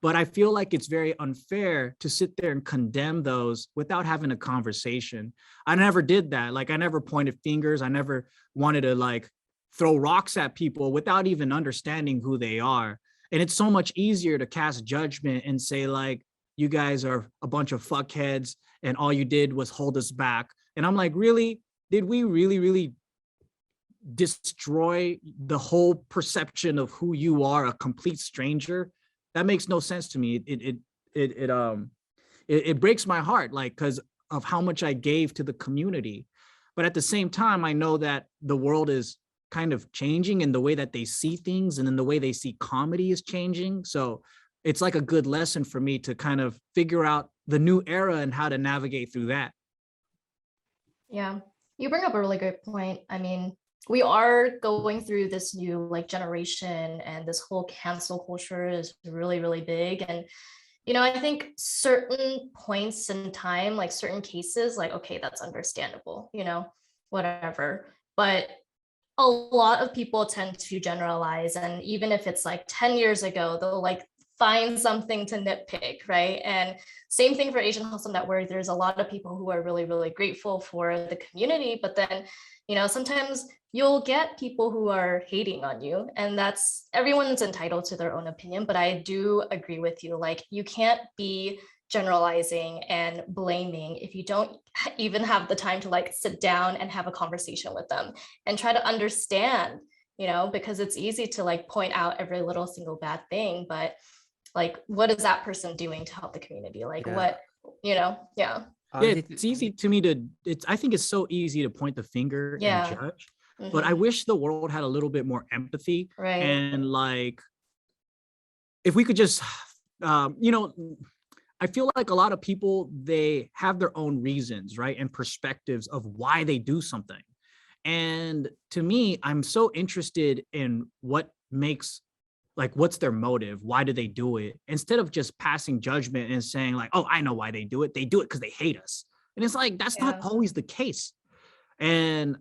But I feel like it's very unfair to sit there and condemn those without having a conversation. I never did that. Like I never pointed fingers. I never wanted to like throw rocks at people without even understanding who they are. And it's so much easier to cast judgment and say like, you guys are a bunch of fuckheads and all you did was hold us back. And I'm like, really? Did we really destroy the whole perception of who you are, a complete stranger? That makes no sense to me. It breaks my heart, like, because of how much I gave to the community. But at the same time, I know that the world is kind of changing in the way that they see things, and then the way they see comedy is changing. So it's like a good lesson for me to kind of figure out the new era and how to navigate through that. Yeah, you bring up a really good point. I mean, we are going through this new like generation, and this whole cancel culture is really, really big. And I think certain points in time, like certain cases, like, okay, that's understandable, whatever. But a lot of people tend to generalize. And even if it's like 10 years ago, they'll like find something to nitpick, right? And same thing for Asian Hustle Network. There's a lot of people who are really, really grateful for the community. But then, sometimes you'll get people who are hating on you, and that's, everyone's entitled to their own opinion. But I do agree with you. Like, you can't be generalizing and blaming if you don't even have the time to like sit down and have a conversation with them and try to understand, because it's easy to like point out every little single bad thing, but like, what is that person doing to help the community? Like, what, yeah. Yeah, it's easy to me to, I think it's so easy to point the finger and judge, but I wish the world had a little bit more empathy. Right. And like, if we could just, I feel like a lot of people, they have their own reasons, right? And perspectives of why they do something. And to me, I'm so interested in what makes, like, what's their motive? Why do they do it? Instead of just passing judgment and saying like, oh, I know why they do it. They do it because they hate us. And it's like, that's not always the case. And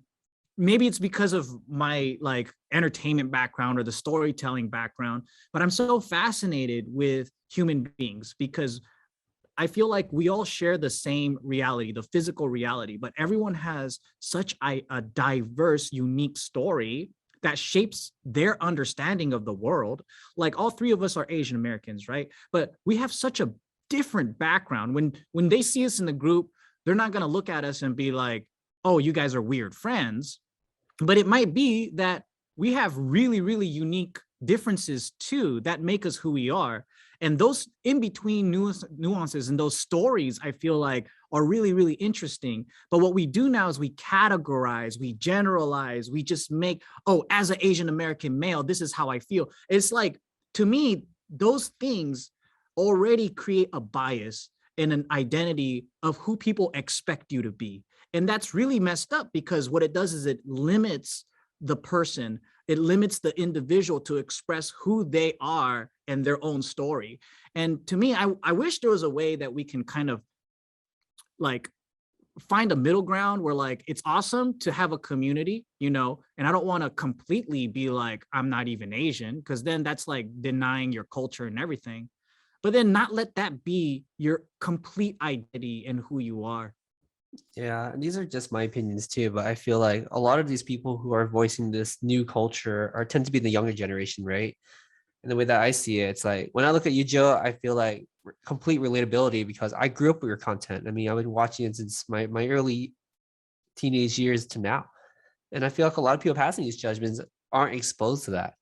maybe it's because of my like entertainment background or the storytelling background, but I'm so fascinated with human beings because I feel like we all share the same reality, the physical reality, but everyone has such a diverse, unique story that shapes their understanding of the world. Like, all three of us are Asian Americans, right? But we have such a different background. When they see us in the group, they're not going to look at us and be like, oh, you guys are weird friends. But it might be that we have really, really unique differences too that make us who we are. And those in between nuances and those stories, I feel like, are really, really interesting. But what we do now is we categorize, we generalize, we just make, oh, as an Asian American male, this is how I feel. It's like, to me, those things already create a bias and an identity of who people expect you to be. And that's really messed up, because what it does is it limits the person, it limits the individual to express who they are and their own story. And to me, I wish there was a way that we can kind of like find a middle ground where like, it's awesome to have a community, and I don't want to completely be like, I'm not even Asian, because then that's like denying your culture and everything, but then not let that be your complete identity and who you are. Yeah, and these are just my opinions too, but I feel like a lot of these people who are voicing this new culture tend to be the younger generation, right? And the way that I see it, it's like, when I look at you, Joe, I feel like complete relatability, because I grew up with your content. I mean, I've been watching it since my early teenage years to now. And I feel like a lot of people passing these judgments aren't exposed to that,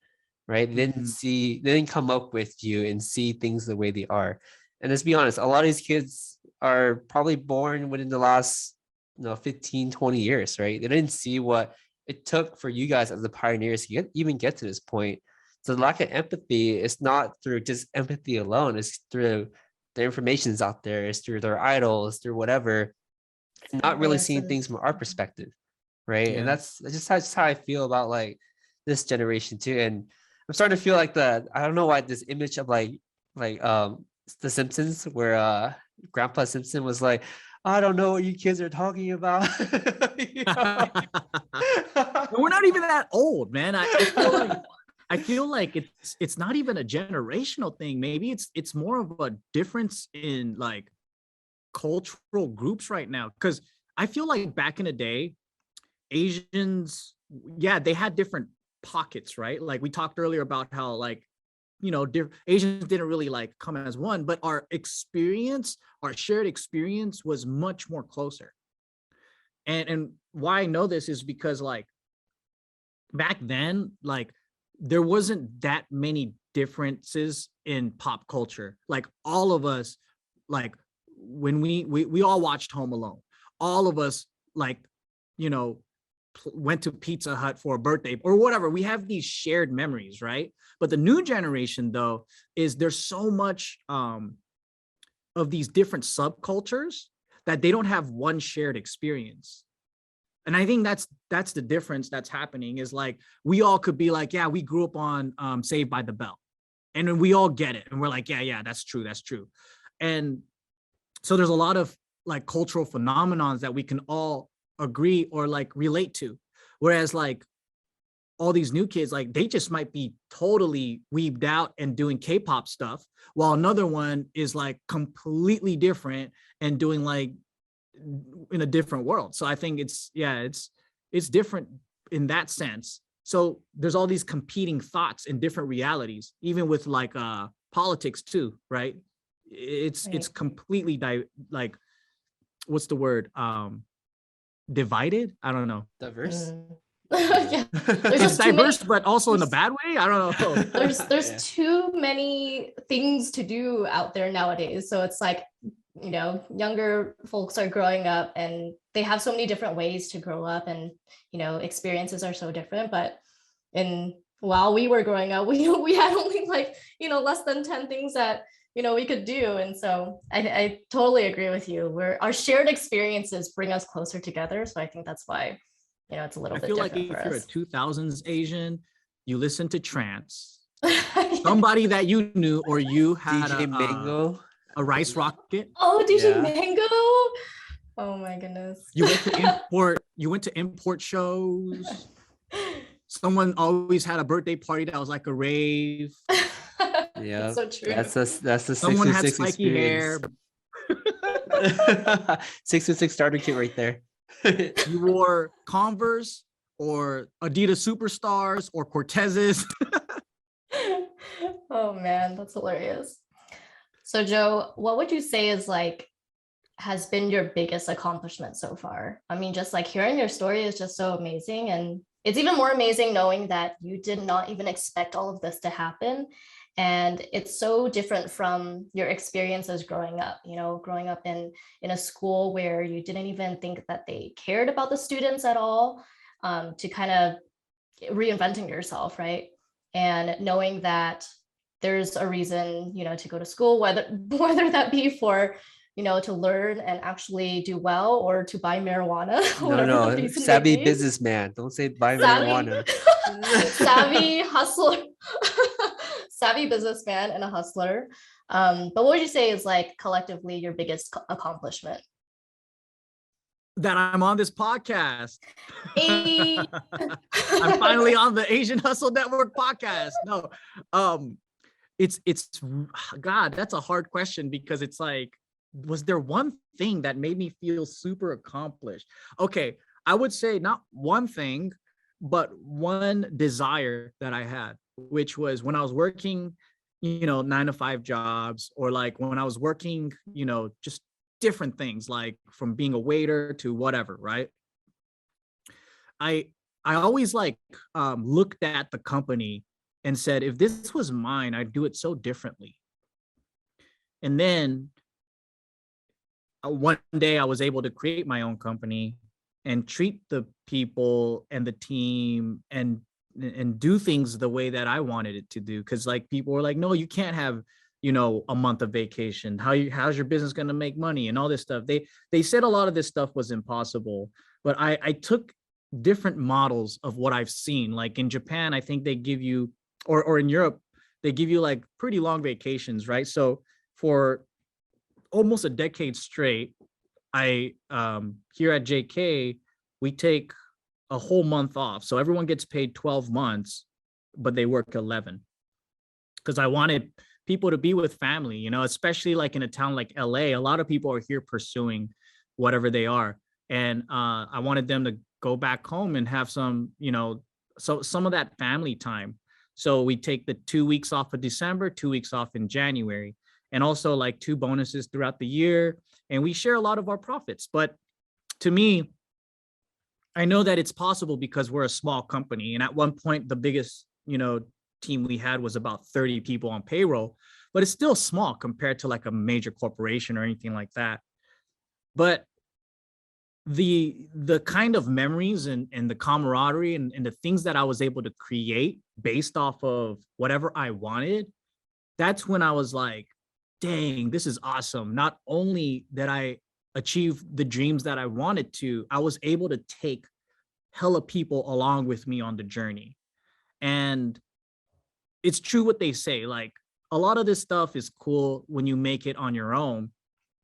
right? They didn't come up with you and see things the way they are. And let's be honest, a lot of these kids are probably born within the last 15, 20 years, right? They didn't see what it took for you guys as the pioneers to even get to this point. So the lack of empathy is not through just empathy alone. It's through the information's out there. It's through their idols, through whatever, not really seeing things from our perspective, right? Yeah. And that's just how I feel about like this generation too. And I'm starting to feel like I don't know why, this image of like The Simpsons, where Grandpa Simpson was like, I don't know what you kids are talking about. We're not even that old, man. I feel like it's not even a generational thing. Maybe it's more of a difference in like cultural groups right now. Because I feel like back in the day, Asians, yeah, they had different pockets, right? Like we talked earlier about how like Asians didn't really like come as one, but our shared experience was much more closer. And why I know this is because like back then, like there wasn't that many differences in pop culture. Like all of us, like when we all watched Home Alone, all of us like, went to Pizza Hut for a birthday or whatever. We have these shared memories, right? But the new generation though, is there's so much of these different subcultures that they don't have one shared experience. And I think that's the difference that's happening is like, we all could be like, yeah, we grew up on Saved by the Bell. And then we all get it. And we're like, yeah, that's true. That's true. And so there's a lot of like cultural phenomenons that we can all agree or like relate to. Whereas like all these new kids, like they just might be totally weebed out and doing K-pop stuff, while another one is like completely different and doing like in a different world. So I think it's different in that sense. So there's all these competing thoughts in different realities, even with like politics too, right? It's completely like, what's the word? Divided? I don't know. Diverse. Yeah, there's It's just too diverse, many, but also in a bad way. I don't know. there's Yeah. too many things to do out there nowadays. So it's like, younger folks are growing up and they have so many different ways to grow up, and experiences are so different. But while we were growing up, we had only like less than 10 things that we could do. And so I totally agree with you. Our shared experiences bring us closer together. So I think that's why it's a little I bit feel like different if for you're a us. 2000s Asian, you listen to trance. Somebody that you knew, or you had DJ Mango. a rice rocket. Oh, DJ Yeah. Mango. Oh my goodness. You went to import shows. Someone always had a birthday party that was like a rave. Yeah, That's so true. that's the Someone had 616 spiky hair. experience. 616 starter kit right there. You wore Converse or Adidas Superstars or Cortezes. Oh man, that's hilarious. So Joe, what would you say is like has been your biggest accomplishment so far? I mean, just like hearing your story is just so amazing, and it's even more amazing knowing that you did not even expect all of this to happen. And it's so different from your experiences growing up, growing up in a school where you didn't even think that they cared about the students at all, to kind of reinventing yourself, right? And knowing that there's a reason, to go to school, whether that be for, to learn and actually do well, or to buy marijuana, No, the reason may savvy be. businessman. Don't say buy Savvy, marijuana. savvy hustler, savvy businessman and a hustler. But what would you say is like collectively your biggest accomplishment? That I'm on this podcast. Hey. I'm finally on the Asian Hustle Network podcast. No, it's God, that's a hard question, because it's like, was there one thing that made me feel super accomplished? Okay, I would say not one thing, but one desire that I had, which was when I was working, 9-to-5 jobs, or like when I was working, just different things, like from being a waiter to whatever, right? I always like looked at the company and said, if this was mine, I'd do it so differently. And then one day I was able to create my own company and treat the people and the team and do things the way that I wanted it to do. Cause like people were like, no, you can't have, a month of vacation. How's your business going to make money and all this stuff? They said a lot of this stuff was impossible, but I took different models of what I've seen. Like in Japan, I think they give you, or in Europe, they give you like pretty long vacations, right? So for almost a decade straight, I here at JK, we take a whole month off. So everyone gets paid 12 months, but they work 11. Because I wanted people to be with family, especially like in a town like LA. A lot of people are here pursuing whatever they are. And I wanted them to go back home and have some, so some of that family time. So we take the 2 weeks off of December, 2 weeks off in January, and also like 2 bonuses throughout the year. And we share a lot of our profits. But to me, I know that it's possible because we're a small company. And at one point, the biggest, team we had was about 30 people on payroll, but it's still small compared to like a major corporation or anything like that. But the kind of memories and the camaraderie and the things that I was able to create based off of whatever I wanted, that's when I was like, dang, this is awesome. Not only that I achieved the dreams that I wanted to, I was able to take hella people along with me on the journey. And it's true what they say, like a lot of this stuff is cool when you make it on your own,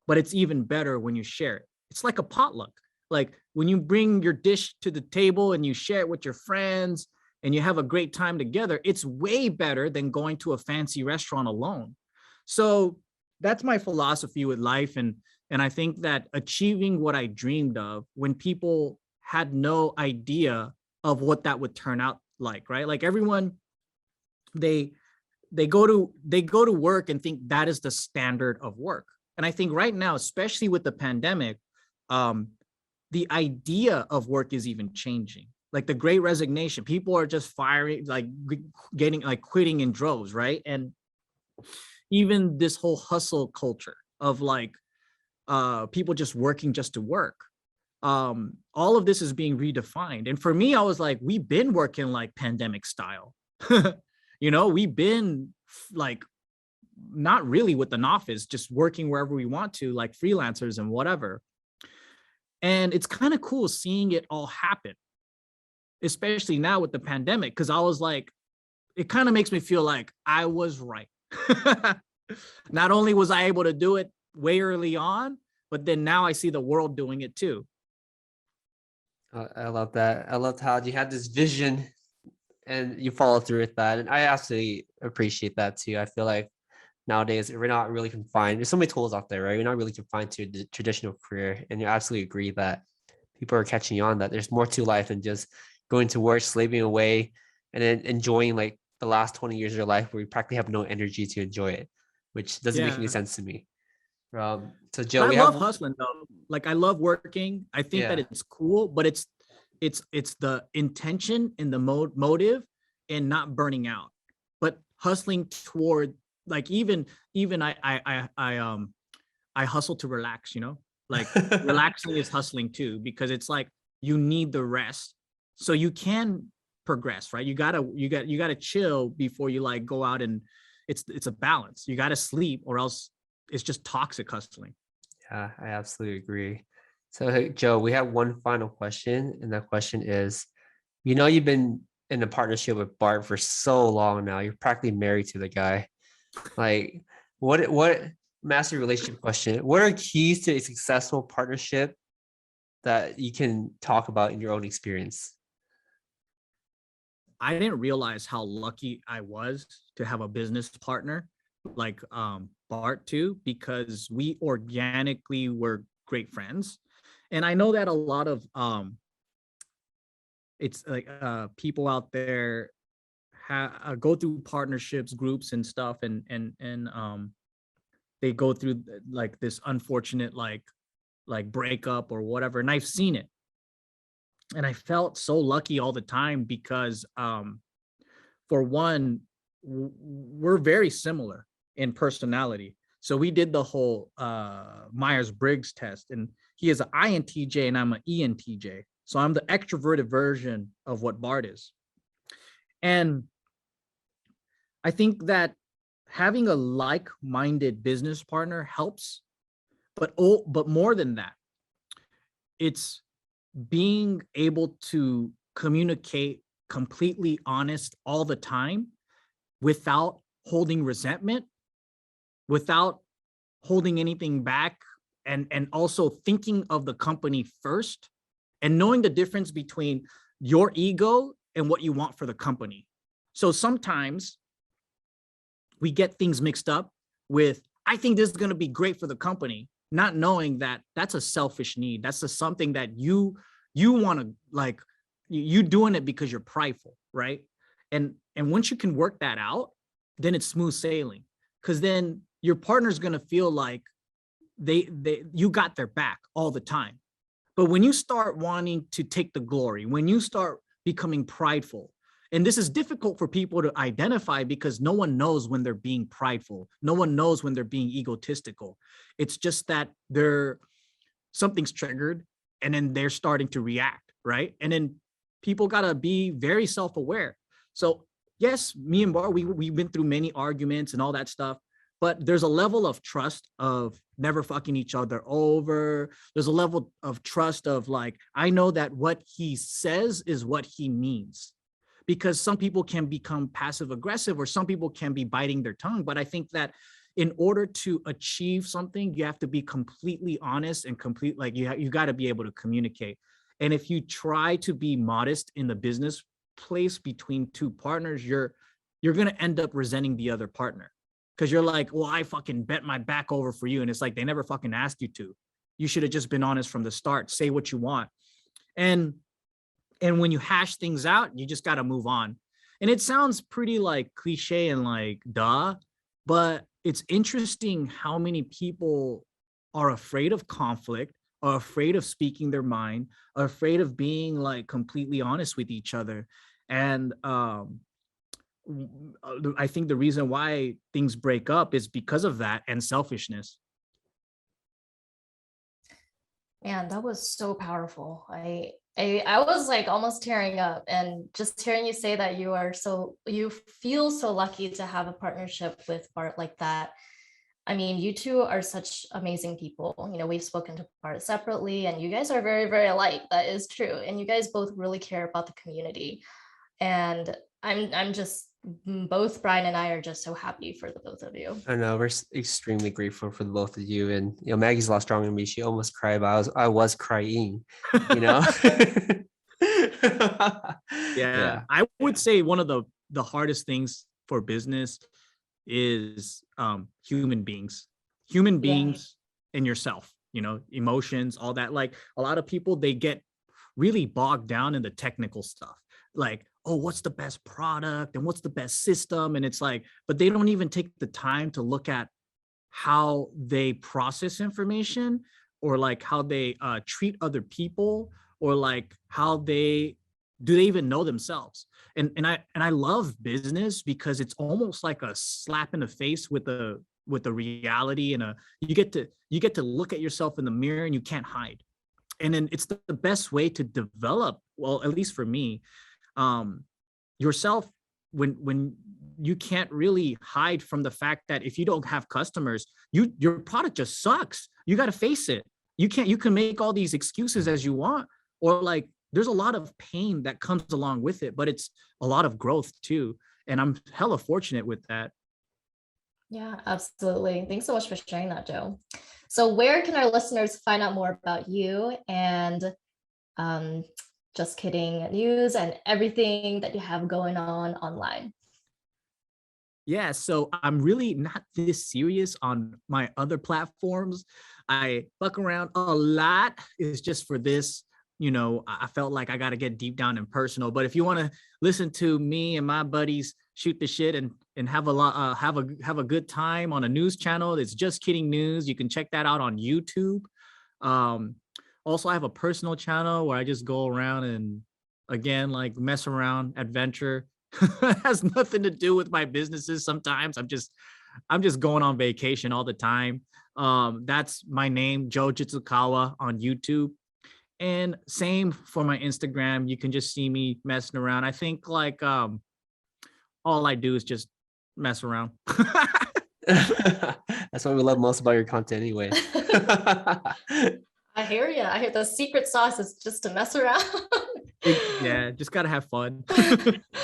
but it's even better when you share it. It's like a potluck. Like when you bring your dish to the table and you share it with your friends and you have a great time together, it's way better than going to a fancy restaurant alone. So that's my philosophy with life. And I think that achieving what I dreamed of when people had no idea of what that would turn out like, right? Like everyone, they go to work and think that is the standard of work. And I think right now, especially with the pandemic, the idea of work is even changing. Like the great resignation, people are just firing, like getting, like quitting in droves, right? And even this whole hustle culture of like people just working just to work. All of this is being redefined. And for me, I was like, we've been working like pandemic style. We've been like not really with an office, just working wherever we want to, like freelancers and whatever. And it's kind of cool seeing it all happen, especially now with the pandemic, because I was like, it kind of makes me feel like I was right. Not only was I able to do it way early on, but then now I see the world doing it too. I love that. I loved how you had this vision and you follow through with that. And I absolutely appreciate that too. I feel like nowadays we're not really confined. There's so many tools out there, right? We're not really confined to the traditional career. And you absolutely agree that people are catching on that there's more to life than just going to work, slaving away, and then enjoying like the last 20 years of your life where you practically have no energy to enjoy it, which doesn't make any sense to me. So Joe, I love hustling though. Like I love working. I think that it's cool, but it's the intention and the motive and not burning out, but hustling toward like even I hustle to relax, like relaxing is hustling too, because it's like you need the rest so you can progress, right? You gotta chill before you like go out, and it's a balance. You gotta sleep or else it's just toxic hustling. Yeah, I absolutely agree. So hey, Joe, we have one final question, and that question is, you've been in a partnership with Bart for so long now. You're practically married to the guy. Like, what master relationship question? What are keys to a successful partnership that you can talk about in your own experience? I didn't realize how lucky I was to have a business partner like Bart too, because we organically were great friends. And I know that a lot of it's like people out there go through partnerships, groups and stuff, and they go through like this unfortunate like breakup or whatever. And I've seen it. And I felt so lucky all the time because for one, we're very similar in personality. So we did the whole Myers-Briggs test, and he is an INTJ and I'm an ENTJ. So I'm the extroverted version of what Bart is. And I think that having a like-minded business partner helps, but more than that, it's being able to communicate completely honest all the time without holding resentment, without holding anything back, and also thinking of the company first and knowing the difference between your ego and what you want for the company. So sometimes we get things mixed up with, I think this is going to be great for the company, not knowing that that's a selfish need. That's just something that you want to like, you doing it because you're prideful, right? And once you can work that out, then it's smooth sailing, because then your partner's going to feel like you got their back all the time. But when you start wanting to take the glory, when you start becoming prideful, and this is difficult for people to identify because no one knows when they're being prideful. No one knows when they're being egotistical. It's just that something's triggered and then they're starting to react, right? And then people got to be very self-aware. So yes, me and Bar, we've been through many arguments and all that stuff, but there's a level of trust of never fucking each other over. There's a level of trust of like, I know that what he says is what he means, because some people can become passive aggressive or some people can be biting their tongue. But I think that in order to achieve something, you have to be completely honest and you got to be able to communicate. And if you try to be modest in the business place between two partners, you're going to end up resenting the other partner, because you're like, well, I fucking bet my back over for you. And it's like, they never fucking asked you to. You should have just been honest from the start. Say what you want. And when you hash things out, you just got to move on. And it sounds pretty like cliche and like, duh, but it's interesting how many people are afraid of conflict, are afraid of speaking their mind, are afraid of being like completely honest with each other. And I think the reason why things break up is because of that and selfishness. Man, that was so powerful. I was like almost tearing up, and just hearing you say that you feel so lucky to have a partnership with Bart like that. I mean, you two are such amazing people. You know, we've spoken to Bart separately, and you guys are very, very alike. That is true. And you guys both really care about the community. And I'm just, both Brian and I are just so happy for the both of you. I know, we're extremely grateful for the both of you. And Maggie's a lot stronger than me. She almost cried, but I was crying, Yeah. I would say one of the hardest things for business is human beings and yourself, emotions, all that. Like a lot of people, they get really bogged down in the technical stuff. Like, oh, what's the best product and what's the best system? And it's like, but they don't even take the time to look at how they process information, or like how they treat other people, or like how do they even know themselves? And I love business because it's almost like a slap in the face with the reality, and you get to look at yourself in the mirror and you can't hide. And then it's the best way to develop, well, at least for me, yourself, when you can't really hide from the fact that if you don't have customers, your product just sucks. You got to face it. You can make all these excuses as you want, or like there's a lot of pain that comes along with it, but it's a lot of growth too. And I'm hella fortunate with that. Yeah, absolutely. Thanks so much for sharing that, Joe. So where can our listeners find out more about you and Just Kidding news and everything that you have going on online? Yeah, so I'm really not this serious on my other platforms. I fuck around a lot. It's just for this, I felt like I got to get deep down and personal. But if you want to listen to me and my buddies shoot the shit and have a good time on a news channel, it's Just Kidding News. You can check that out on YouTube. Also, I have a personal channel where I just go around and, again, like mess around, adventure. It has nothing to do with my businesses. Sometimes I'm just going on vacation all the time. That's my name, Joe Jitsukawa, on YouTube. And same for my Instagram. You can just see me messing around. I think like all I do is just mess around. That's what we love most about your content anyway. I hear you. I hear the secret sauce is just to mess around. Yeah, just gotta have fun.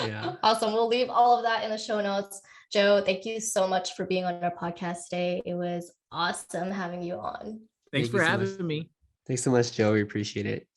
Yeah. Awesome. We'll leave all of that in the show notes. Joe, thank you so much for being on our podcast today. It was awesome having you on. Thanks for having me. Thanks so much, Joe. We appreciate it.